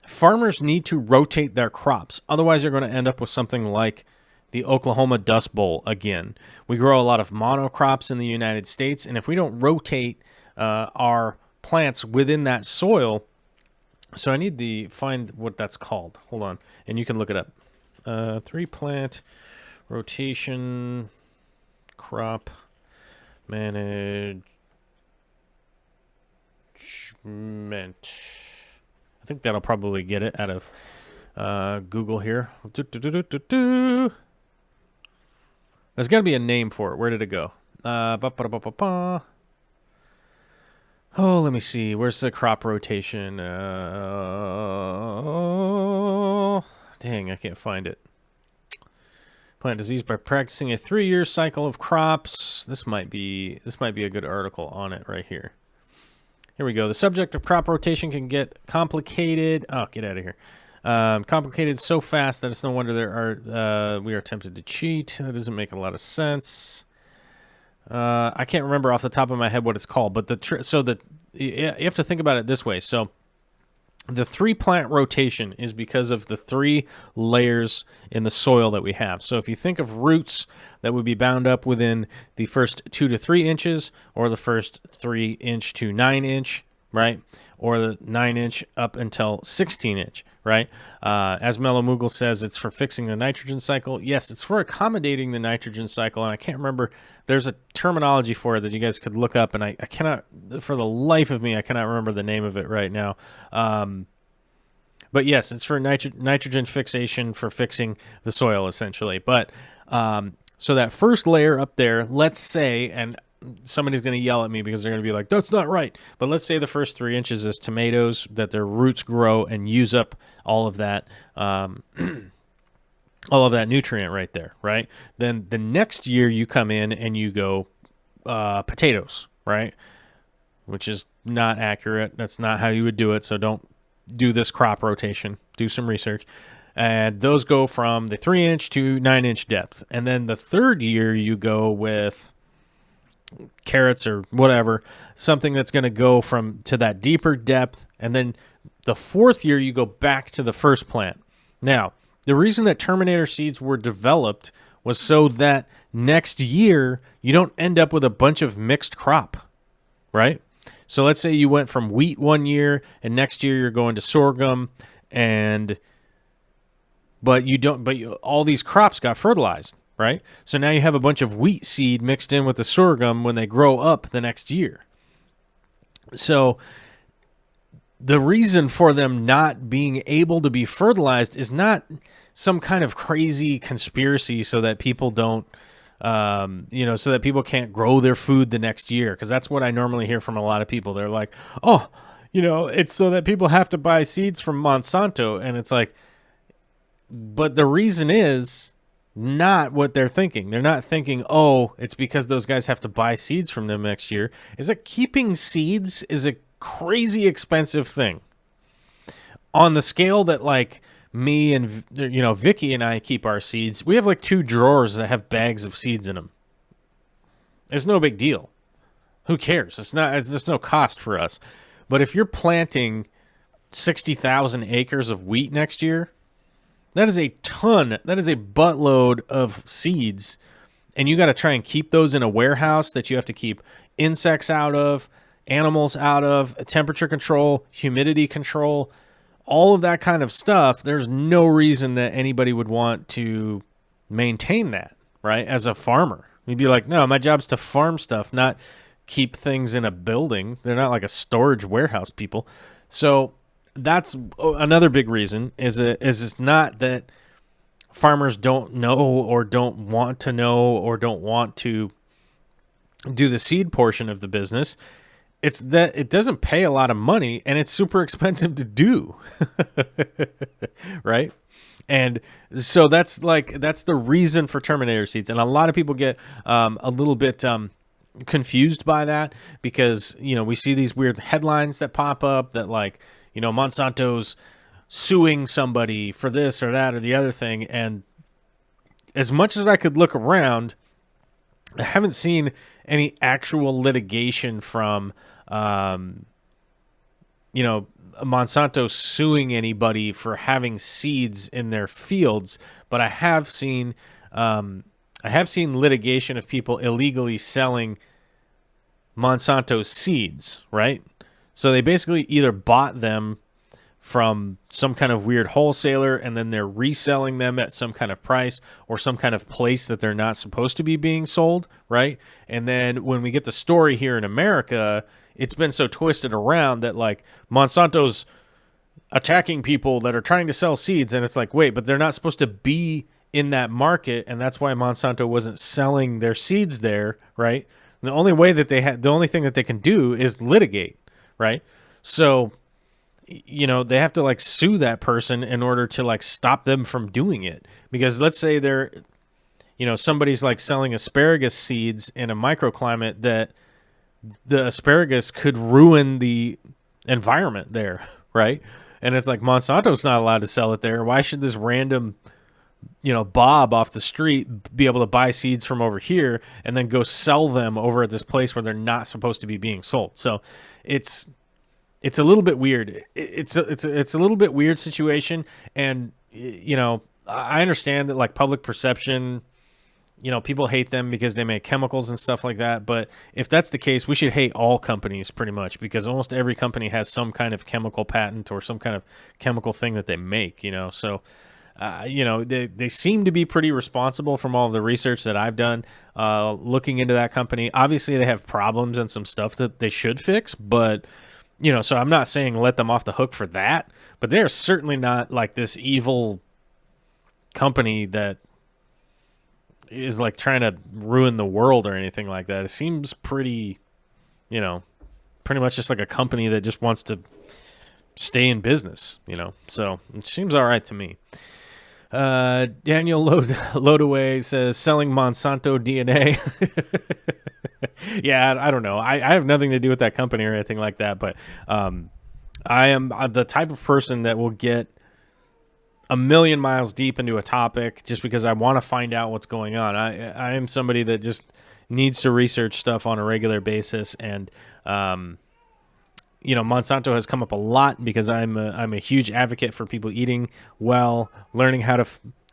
Speaker 1: farmers need to rotate their crops. Otherwise, they're going to end up with something like the Oklahoma Dust Bowl again. We grow a lot of monocrops in the United States, and if we don't rotate our plants within that soil, so I need to find what that's called. Hold on, and you can look it up. 3-plant rotation crop management. I think that'll probably get it out of Google here. There's got to be a name for it. Where did it go? Oh, let me see. Where's the crop rotation? Dang, I can't find it. Plant disease by practicing a 3-year cycle of crops. This might be a good article on it right here. Here we go. The subject of crop rotation can get complicated. Oh, get out of here. Complicated so fast that it's no wonder we are tempted to cheat. That doesn't make a lot of sense. I can't remember off the top of my head what it's called, but you have to think about it this way. So the 3-plant rotation is because of the 3 layers in the soil that we have. So if you think of roots that would be bound up within the first 2 to 3 inches, or the first 3 inch to 9 inch, right? Or the 9 inch up until 16 inch, right? As Mellow Moogle says, it's for fixing the nitrogen cycle. Yes, it's for accommodating the nitrogen cycle, and I can't remember. There's a terminology for it that you guys could look up, and I cannot, for the life of me, I cannot remember the name of it right now. But yes, it's for nitrogen fixation, for fixing the soil, essentially. But so that first layer up there, let's say, and somebody's going to yell at me because they're going to be like, that's not right. But let's say the first 3 inches is tomatoes, that their roots grow and use up all of that all of that nutrient right there, right? Then the next year you come in and you go potatoes, right? Which is not accurate. That's not how you would do it, so don't do this crop rotation. Do some research. And those go from the 3 inch to 9 inch depth. And then the third year you go with carrots or whatever, something that's going to go to that deeper depth. And then the fourth year you go back to the first plant. Now, the reason that Terminator seeds were developed was so that next year you don't end up with a bunch of mixed crop, right? So let's say you went from wheat one year and next year you're going to sorghum, but all these crops got fertilized, right? So now you have a bunch of wheat seed mixed in with the sorghum when they grow up the next year. So the reason for them not being able to be fertilized is not some kind of crazy conspiracy so that people don't, so that people can't grow their food the next year. Because that's what I normally hear from a lot of people. They're like, oh, it's so that people have to buy seeds from Monsanto. And it's like, but the reason is not what they're thinking. They're not thinking, oh, it's because those guys have to buy seeds from them next year. Is that keeping seeds is a crazy expensive thing on the scale that, like, me and Vicky and I keep our seeds. We have like 2 drawers that have bags of seeds in them. It's no big deal. Who cares? There's no cost for us. But if you're planting 60,000 acres of wheat next year, that is a ton. That is a buttload of seeds, and you got to try and keep those in a warehouse that you have to keep insects out of, animals out of, temperature control, humidity control, all of that kind of stuff. There's no reason that anybody would want to maintain that, right? As a farmer, you'd be like, no, my job's to farm stuff, not keep things in a building. They're not like a storage warehouse people. So that's another big reason is it's not that farmers don't know or don't want to know or don't want to do the seed portion of the business. It's that it doesn't pay a lot of money and it's super expensive to do. Right? And so that's the reason for Terminator seeds. And a lot of people get a little bit confused by that because, we see these weird headlines that pop up that Monsanto's suing somebody for this or that or the other thing. And as much as I could look around, I haven't seen any actual litigation from, Monsanto suing anybody for having seeds in their fields. But I have seen litigation of people illegally selling Monsanto seeds, right? So they basically either bought them from some kind of weird wholesaler and then they're reselling them at some kind of price or some kind of place that they're not supposed to be being sold, right? And then when we get the story here in America, it's been so twisted around that Monsanto's attacking people that are trying to sell seeds, and it's like, wait, but they're not supposed to be in that market, and that's why Monsanto wasn't selling their seeds there, right? And the only way that the only thing that they can do is litigate, right? So, they have to sue that person in order to stop them from doing it. Because let's say they're, somebody's selling asparagus seeds in a microclimate that the asparagus could ruin the environment there, right? And it's Monsanto's not allowed to sell it there. Why should this random, Bob off the street be able to buy seeds from over here and then go sell them over at this place where they're not supposed to be being sold? So it's a little bit weird. It's a little bit weird situation. And, I understand that public perception, people hate them because they make chemicals and stuff like that. But if that's the case, we should hate all companies pretty much because almost every company has some kind of chemical patent or some kind of chemical thing that they make, So, they seem to be pretty responsible from all of the research that I've done looking into that company. Obviously, they have problems and some stuff that they should fix, but, so I'm not saying let them off the hook for that, but they're certainly not this evil company that is trying to ruin the world or anything like that. It seems pretty, pretty much just a company that just wants to stay in business, so it seems all right to me. Daniel Loadaway says selling Monsanto DNA. Yeah, I don't know. I have nothing to do with that company or anything like that, but I am the type of person that will get a million miles deep into a topic just because I want to find out what's going on. I am somebody that just needs to research stuff on a regular basis, and Monsanto has come up a lot because I'm a huge advocate for people eating well, learning how to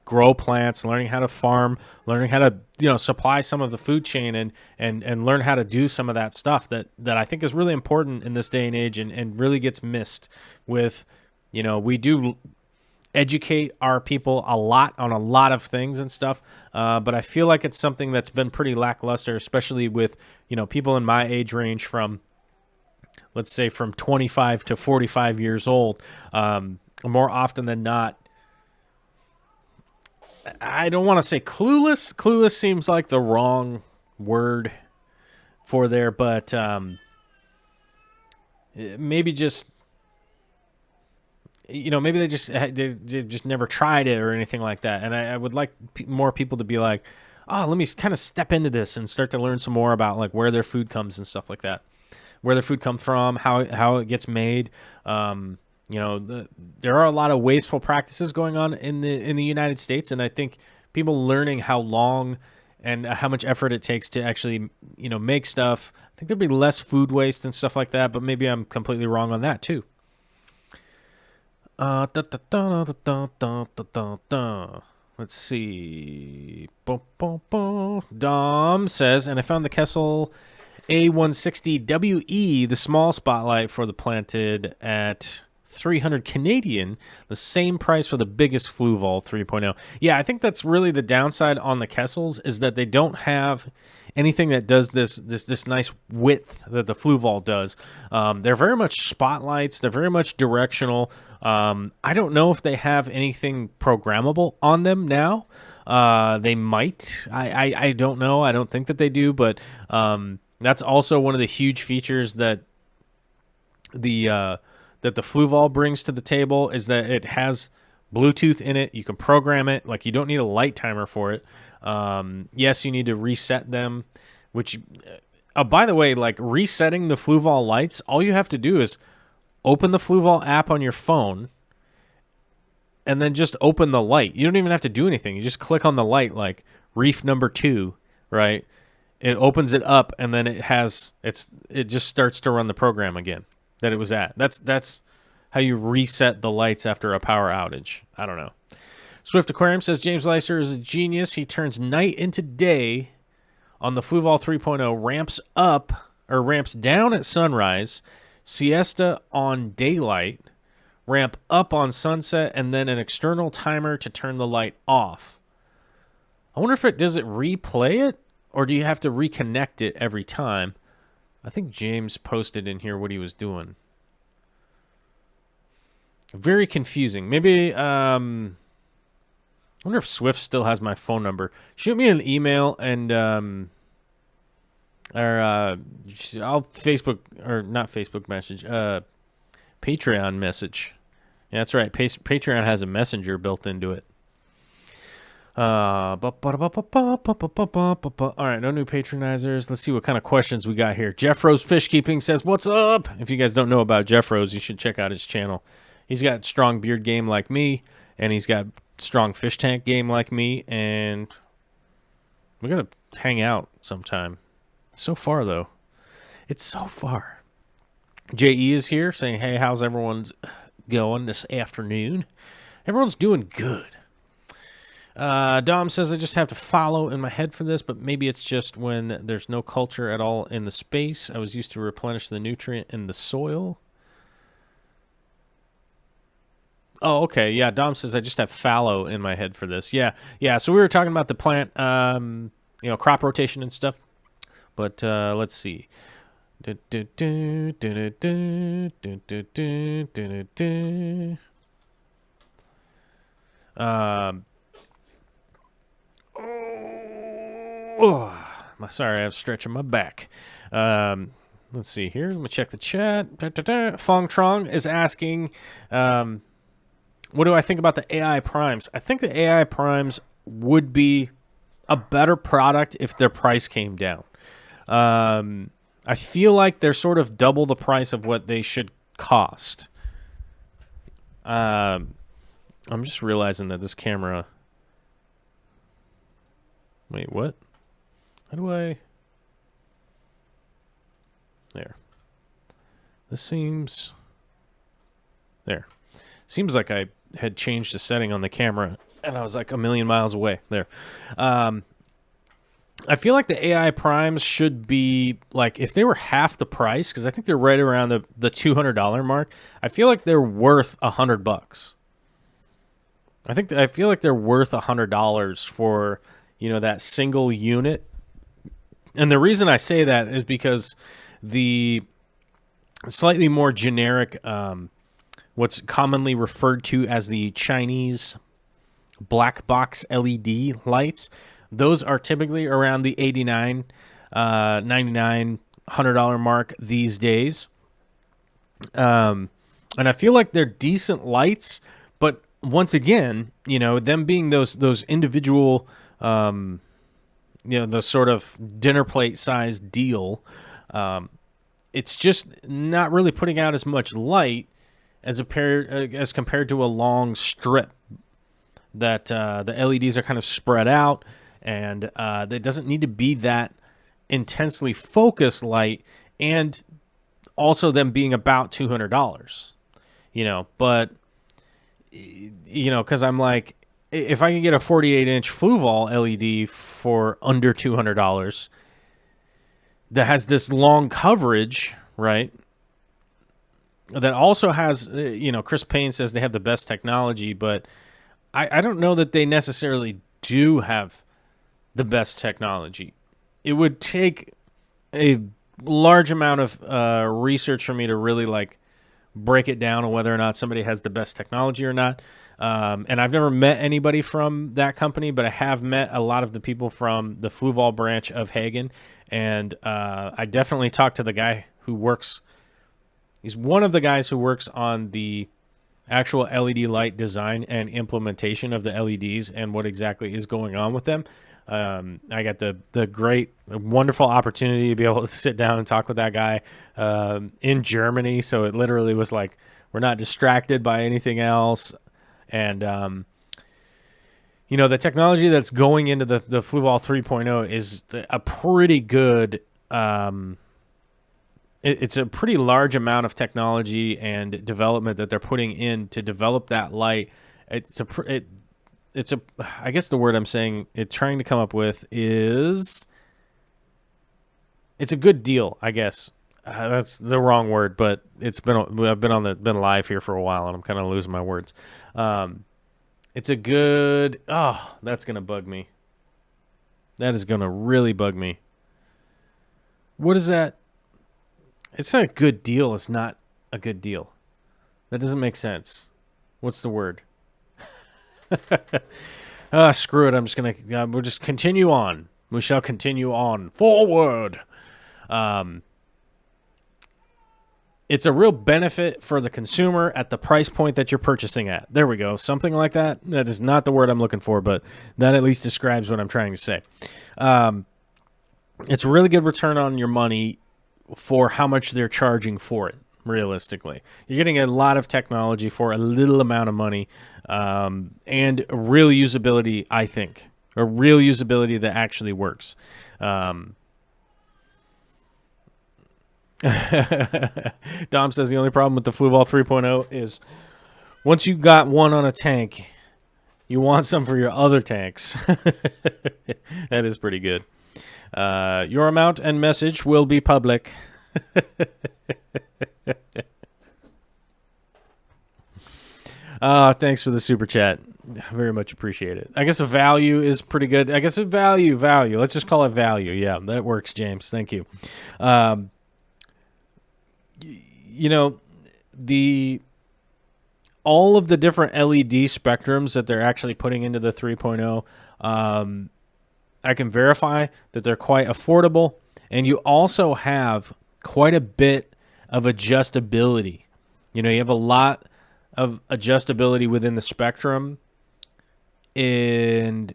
Speaker 1: grow plants, learning how to farm, learning how to supply some of the food chain, and learn how to do some of that stuff that I think is really important in this day and age, and really gets missed with we do educate our people a lot on a lot of things and stuff, but I feel like it's something that's been pretty lackluster, especially with people in my age range from, let's say, from 25 to 45 years old. More often than not, I don't want to say clueless. Clueless seems like the wrong word for there, but maybe just maybe they just never tried it or anything like that. And I would like more people to be like, oh, let me kind of step into this and start to learn some more about where their food comes and stuff like that, where their food comes from, how it gets made. There are a lot of wasteful practices going on in the United States, and I think people learning how long and how much effort it takes to actually make stuff, I think there'd be less food waste and stuff like that. But maybe I'm completely wrong on that too. Let's see. Dom says, and I found the Kessel A160WE, the small spotlight for the planted at 300 Canadian, the same price for the biggest Fluval 3.0. Yeah, I think that's really the downside on the Kessels, is that they don't have anything that does this nice width that the Fluval does. They're very much spotlights. They're very much directional. I don't know if they have anything programmable on them now. They might. I don't know. I don't think that they do, but that's also one of the huge features that the Fluval brings to the table, is that it has Bluetooth in it. You can program it. Like, you don't need a light timer for it. Yes, you need to reset them, which, by the way, like, resetting the Fluval lights, all you have to do is open the Fluval app on your phone and then just open the light. You don't even have to do anything. You just click on the light, like reef number 2, right? It opens it up, and then it just starts to run the program again that it was at. That's how you reset the lights after a power outage. I don't know. Swift Aquarium says James Leiser is a genius. He turns night into day on the Fluval 3.0, ramps down at sunrise, siesta on daylight, ramp up on sunset, and then an external timer to turn the light off. I wonder if does it replay it, or do you have to reconnect it every time? I think James posted in here what he was doing. Very confusing. Maybe, I wonder if Swift still has my phone number. Shoot me an email, and I'll Facebook, or not Facebook message, Patreon message. Yeah, that's right. Patreon has a messenger built into it. All right, no new patronizers. Let's see what kind of questions we got here. Jeff Rose Fish Keeping says, "What's up?" If you guys don't know about Jeff Rose, you should check out his channel. He's got strong beard game like me, and he's got strong fish tank game like me, and we're gonna hang out sometime. So far, though, it's so far. JE is here saying, "Hey, how's everyone's going this afternoon?" Everyone's doing good. Dom says, "I just have to follow in my head for this, but maybe it's just when there's no culture at all in the space. I was used to replenish the nutrient in the soil." Oh, okay. Yeah, Dom says, "I just have fallow in my head for this." Yeah. So we were talking about the plant, crop rotation and stuff. But let's see. Sorry, I was stretching my back. Let's see here. Let me check the chat. Fong Trong is asking, what do I think about the AI primes? I think the AI primes would be a better product if their price came down. I feel like they're sort of double the price of what they should cost. I'm just realizing that this camera... Wait, what? How do I... There. This seems... There. Seems like I had changed the setting on the camera, and I was like a million miles away. There. I feel like the AI primes should be, like, if they were half the price, because I think they're right around the $200 mark, I feel like they're worth $100. I feel like they're worth $100 for, that single unit. And the reason I say that is because the slightly more generic, what's commonly referred to as the Chinese black box LED lights, those are typically around the $89, $99, $100 mark these days. And I feel like they're decent lights, but once again, them being those individual, the sort of dinner plate size deal, it's just not really putting out as much light as compared to a long strip that the LEDs are kind of spread out, and it doesn't need to be that intensely focused light, and also them being about $200, but because I'm like, if I can get a 48-inch Fluval LED for under $200, that has this long coverage, right? That also has, Chris Payne says they have the best technology, but I don't know that they necessarily do have the best technology. It would take a large amount of research for me to really like break it down on whether or not somebody has the best technology or not. And I've never met anybody from that company, but I have met a lot of the people from the Fluval branch of Hagen. And I definitely talked to the guy who works. He's one of the guys who works on the actual LED light design and implementation of the LEDs and what exactly is going on with them. I got the great, wonderful opportunity to be able to sit down and talk with that guy in Germany. So it literally was like, we're not distracted by anything else. And, the technology that's going into the Fluval 3.0 is a pretty good, it's a pretty large amount of technology and development that they're putting in to develop that light. I guess the word I'm saying, trying to come up with is, it's a good deal, I guess. That's the wrong word, but I've been live here for a while and I'm kind of losing my words. It's a good, that's going to bug me. That is going to really bug me. What is that? It's not a good deal. It's not a good deal. That doesn't make sense. What's the word? Screw it. We'll just continue on. We shall continue on. Forward. It's a real benefit for the consumer at the price point that you're purchasing at. There we go. Something like that. That is not the word I'm looking for, but that at least describes what I'm trying to say. It's a really good return on your money for how much they're charging for it, realistically. You're getting a lot of technology for a little amount of money, and real usability, I think. A real usability that actually works. Dom says the only problem with the Fluval 3.0 is once you got one on a tank, you want some for your other tanks. That is pretty good. Your amount and message will be public. Thanks for the super chat. Very much appreciate it. I guess a value is pretty good. I guess a value. Let's just call it value. Yeah, that works, James. Thank you. All of the different LED spectrums that they're actually putting into the 3.0, I can verify that they're quite affordable, and you also have quite a bit of adjustability. You have a lot of adjustability within the spectrum, and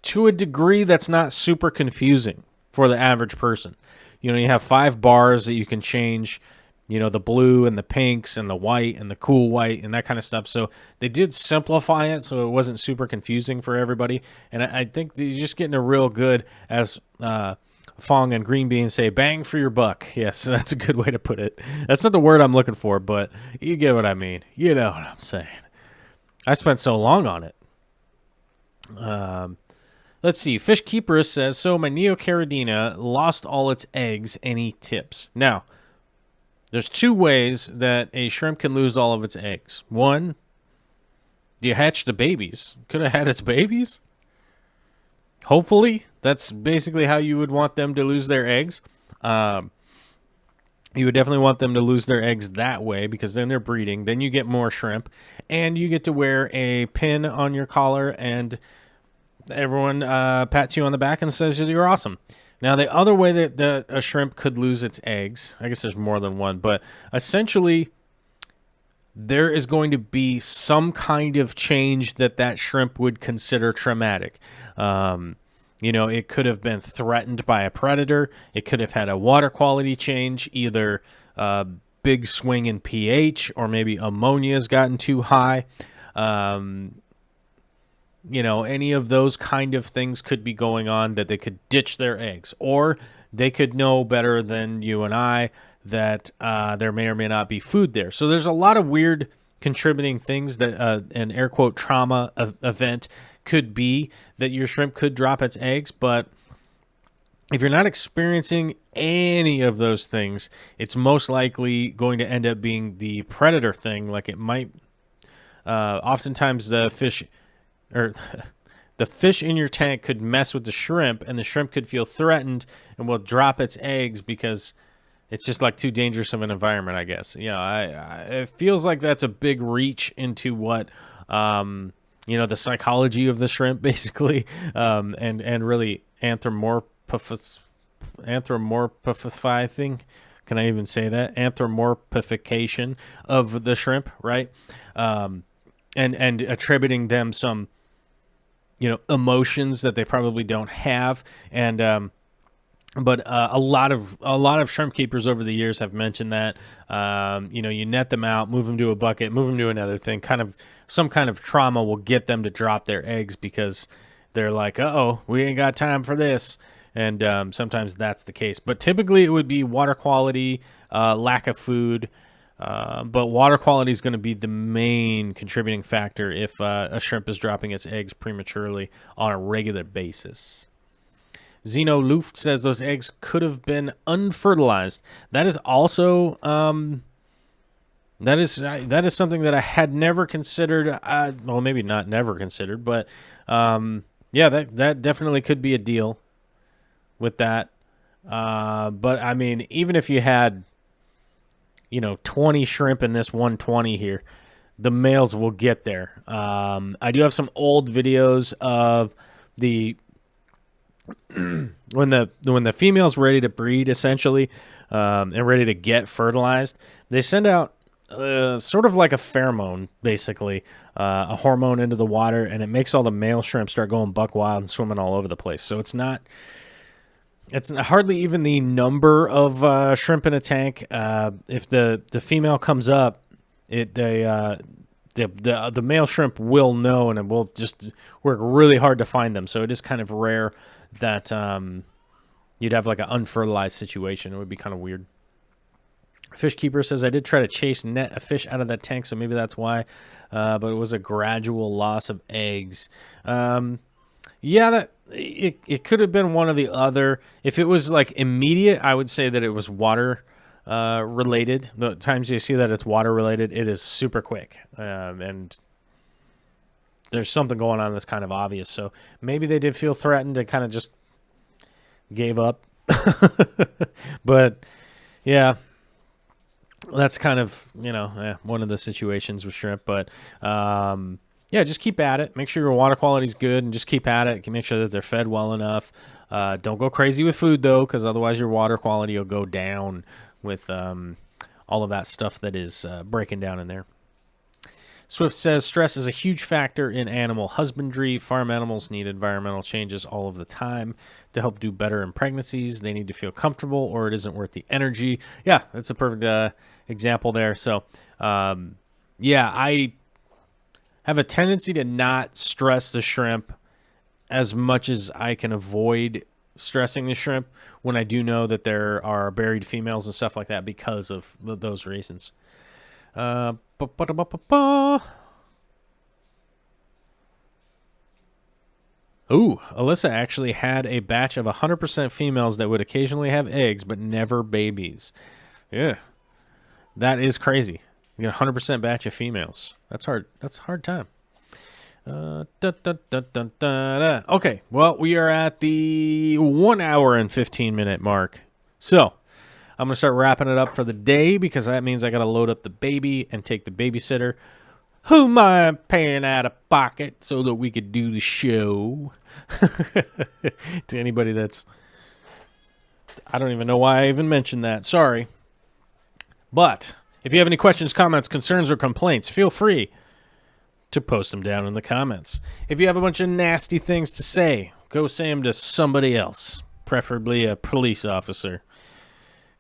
Speaker 1: to a degree that's not super confusing for the average person. You have 5 bars that you can change, the blue and the pinks and the white and the cool white and that kind of stuff. So they did simplify it so it wasn't super confusing for everybody. And I think you're just getting a real good, as Fong and Green Bean say, bang for your buck. Yes, that's a good way to put it. That's not the word I'm looking for, but you get what I mean. You know what I'm saying. I spent so long on it. Let's see. Fish Keeper says, so my Neocaridina lost all its eggs. Any tips? Now, there's 2 ways that a shrimp can lose all of its eggs. One, you hatch the babies. Could have had its babies. Hopefully, that's basically how you would want them to lose their eggs. You would definitely want them to lose their eggs that way, because then they're breeding. Then you get more shrimp, and you get to wear a pin on your collar, and everyone pats you on the back and says you're awesome. Now, the other way that a shrimp could lose its eggs, I guess there's more than one, but essentially there is going to be some kind of change that shrimp would consider traumatic. It could have been threatened by a predator. It could have had a water quality change, either a big swing in pH, or maybe ammonia's gotten too high. Any of those kind of things could be going on that they could ditch their eggs. Or they could know better than you and I that there may or may not be food there. So there's a lot of weird contributing things that an air quote trauma event could be that your shrimp could drop its eggs. But if you're not experiencing any of those things, it's most likely going to end up being the predator thing. Like it might, oftentimes the fish or the fish in your tank could mess with the shrimp, and the shrimp could feel threatened and will drop its eggs because it's just like too dangerous of an environment, I guess. You know, it feels like that's a big reach into what, you know, the psychology of the shrimp, basically, and really anthropomorphifying. Can I even say that? Anthropomorphification of the shrimp, right? And attributing them some, you know, emotions that they probably don't have, and but a lot of shrimp keepers over the years have mentioned that, you know, you net them out, move them to a bucket, move them to another thing. Some kind of trauma will get them to drop their eggs because they're like, uh-oh, we ain't got time for this. And sometimes that's the case. But typically it would be water quality, lack of food. But water quality is going to be the main contributing factor if a shrimp is dropping its eggs prematurely on a regular basis. Zeno Luft says those eggs could have been unfertilized. That is also that is something that I had never considered. Well, maybe not never considered, but yeah, that definitely could be a deal with that. But I mean, even if you had, you know, 20 shrimp in this 120 here, the males will get there. I do have some old videos of the when the female's ready to breed, essentially, and ready to get fertilized, they send out sort of like a pheromone, basically, a hormone into the water, and it makes all the male shrimp start going buck wild and swimming all over the place. So it's hardly even the number of shrimp in a tank. If the female comes up, the male shrimp will know, and it will just work really hard to find them. So it is kind of rare that you'd have like an unfertilized situation. It would be kind of weird. Fish Keeper says, I did try to net a fish out of that tank, so maybe that's why. But it was a gradual loss of eggs. Yeah, it could have been one or the other. If it was like immediate, I would say that it was water related. The times you see that it's water related, it is super quick. And there's something going on that's kind of obvious. So maybe they did feel threatened and kind of just gave up. But yeah, that's kind of, you know, one of the situations with shrimp. But yeah, just keep at it. Make sure your water quality is good and just keep at it. You can make sure that they're fed well enough. Don't go crazy with food, though, because otherwise your water quality will go down with all of that stuff that is breaking down in there. Swift says, stress is a huge factor in animal husbandry. Farm animals need environmental changes all of the time to help do better in pregnancies. They need to feel comfortable or it isn't worth the energy. Yeah, that's a perfect example there. So, yeah, I have a tendency to not stress the shrimp as much as I can avoid stressing the shrimp when I do know that there are buried females and stuff like that because of those reasons. Ooh, Alyssa actually had a batch of 100% females that would occasionally have eggs but never babies. Yeah, that is crazy. You get a 100% batch of females. That's hard. That's a hard time. Okay, well, we are at the 1 hour and 15 minute mark. So I'm going to start wrapping it up for the day because that means I got to load up the baby and take the babysitter, whom I'm paying out of pocket so that we could do the show. To anybody that's... I don't even know why I even mentioned that. Sorry. But if you have any questions, comments, concerns, or complaints, feel free to post them down in the comments. If you have a bunch of nasty things to say, go say them to somebody else, preferably a police officer,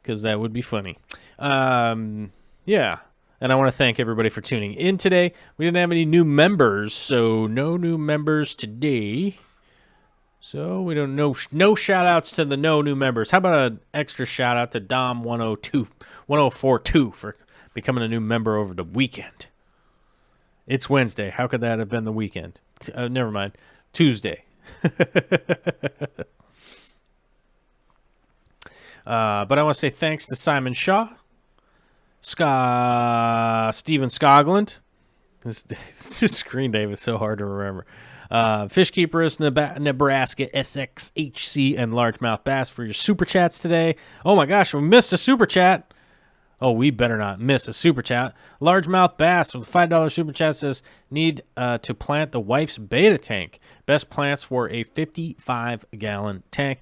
Speaker 1: because that would be funny. Yeah, and I want to thank everybody for tuning in today. We didn't have any new members, so no new members today. So we don't know. No shout-outs to the no new members. How about an extra shout-out to Dom1042 for becoming a new member over the weekend? It's Wednesday. How could that have been the weekend? Never mind. Tuesday. But I want to say thanks to Simon Shaw, Stephen Scogland. This screen name is so hard to remember. Fishkeepers, Nebraska, SXHC, and Largemouth Bass for your super chats today. Oh my gosh, we missed a super chat. Oh, we better not miss a super chat. Largemouth Bass with a $5 super chat says, need to plant the wife's beta tank. Best plants for a 55-gallon tank.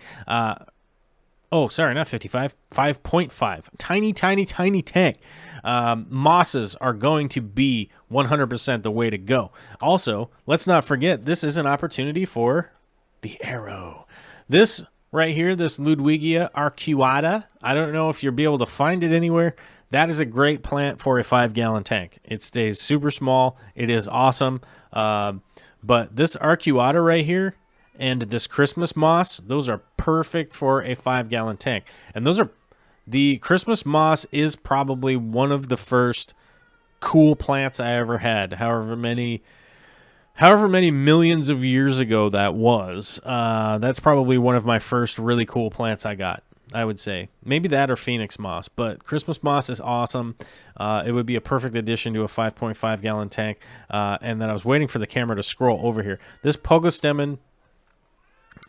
Speaker 1: Oh, sorry, not 55, 5.5. Tiny, tiny, tiny tank. Mosses are going to be 100% the way to go. Also, let's not forget, this is an opportunity for the arrow. This right here, this Ludwigia arcuata, I don't know if you'll be able to find it anywhere. That is a great plant for a 5-gallon tank. It stays super small. It is awesome. But this arcuata right here and this Christmas moss, those are perfect for a 5-gallon tank. And the Christmas moss is probably one of the first cool plants I ever had. However many millions of years ago that was. That's probably one of my first really cool plants I got, I would say. Maybe that or Phoenix moss, but Christmas moss is awesome. It would be a perfect addition to a 5.5-gallon tank. And then I was waiting for the camera to scroll over here. This Pogostemon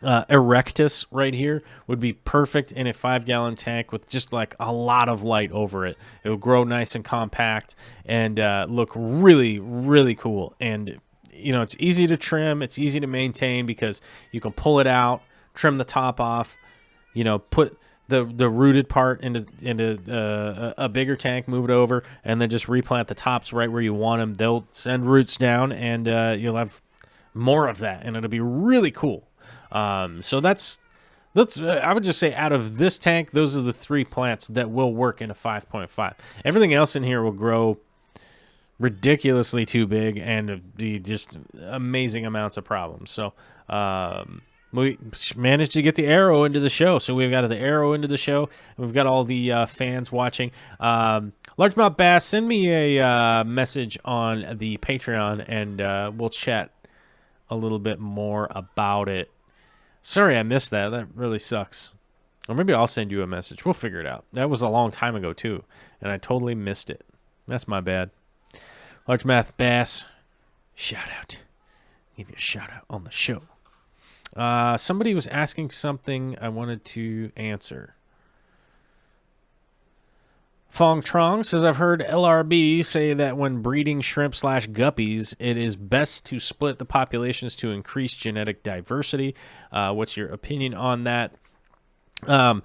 Speaker 1: erectus right here would be perfect in a 5-gallon tank with just like a lot of light over it. It will grow nice and compact and look really, really cool. And you know, it's easy to trim, it's easy to maintain because you can pull it out, trim the top off, you know, put the rooted part into a bigger tank, move it over, and then just replant the tops right where you want them. They'll send roots down, and you'll have more of that, and it'll be really cool. So that's I would just say out of this tank, those are the 3 plants that will work in a 5.5. Everything else in here will grow ridiculously too big and be just amazing amounts of problems. So we managed to get the arrow into the show. So we've got the arrow into the show. And we've got all the fans watching. Largemouth Bass, send me a message on the Patreon, and we'll chat a little bit more about it. Sorry I missed that. That really sucks. Or maybe I'll send you a message. We'll figure it out. That was a long time ago, too, and I totally missed it. That's my bad. Largemouth Bass, shout out. Give you a shout out on the show. Somebody was asking something I wanted to answer. Fong Trong says, I've heard LRB say that when breeding shrimp/guppies, it is best to split the populations to increase genetic diversity. What's your opinion on that? Well,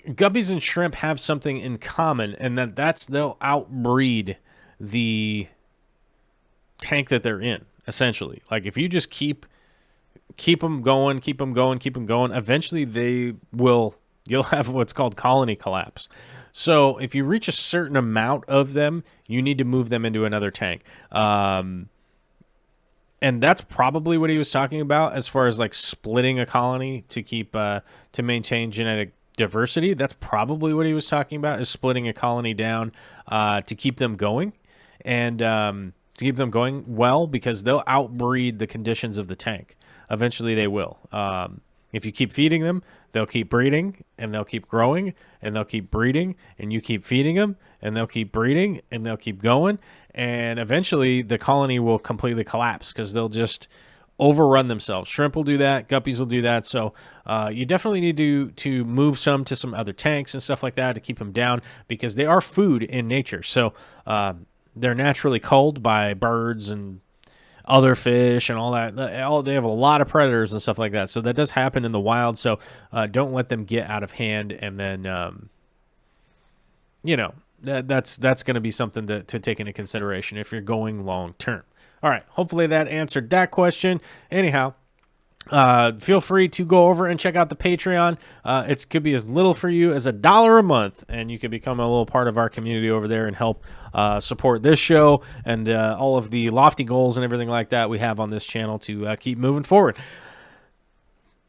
Speaker 1: guppies and shrimp have something in common, and that's they'll outbreed the tank that they're in, essentially. Like, if you just keep them going, eventually you'll have what's called colony collapse. So if you reach a certain amount of them, you need to move them into another tank. And that's probably what he was talking about as far as like splitting a colony to keep to maintain genetic diversity. That's probably what he was talking about, is splitting a colony down to keep them going, and to keep them going well, because they'll outbreed the conditions of the tank. Eventually they will. If you keep feeding them, they'll keep breeding, and they'll keep growing, and they'll keep breeding, and you keep feeding them, and they'll keep breeding, and they'll keep going, and eventually the colony will completely collapse because they'll just overrun themselves. Shrimp will do that. Guppies will do that. So you definitely need to move some to some other tanks and stuff like that to keep them down, because they are food in nature. So they're naturally culled by birds and other fish and all that. They have a lot of predators and stuff like that. So that does happen in the wild. So don't let them get out of hand. And then, that's going to be something to take into consideration if you're going long term. All right. Hopefully that answered that question. Anyhow, feel free to go over and check out the Patreon. It could be as little for you as $1 a month, and you can become a little part of our community over there and help support this show and all of the lofty goals and everything like that we have on this channel to keep moving forward.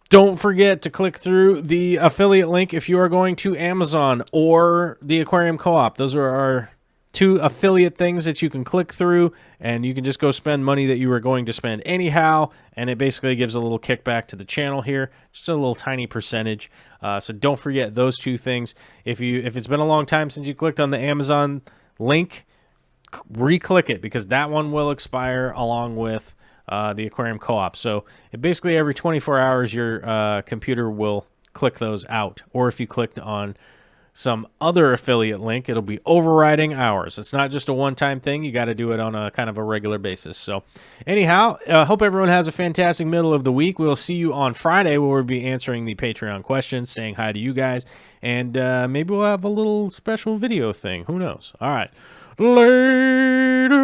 Speaker 1: Don't forget to click through the affiliate link if you are going to Amazon or the Aquarium Co-op. Those are our two affiliate things that you can click through, and you can just go spend money that you were going to spend anyhow, and it basically gives a little kickback to the channel here, just a little tiny percentage. So don't forget those two things. If it's been a long time since you clicked on the Amazon link, re-click it, because that one will expire along with the Aquarium Co-op. So basically every 24 hours your computer will click those out, or if you clicked on some other affiliate link, it'll be overriding ours. It's not just a one-time thing. You got to do it on a kind of a regular basis. So anyhow, hope everyone has a fantastic middle of the week. We'll see you on Friday, where we'll be answering the Patreon questions, saying hi to you guys, and maybe we'll have a little special video thing. Who knows? All right. Later.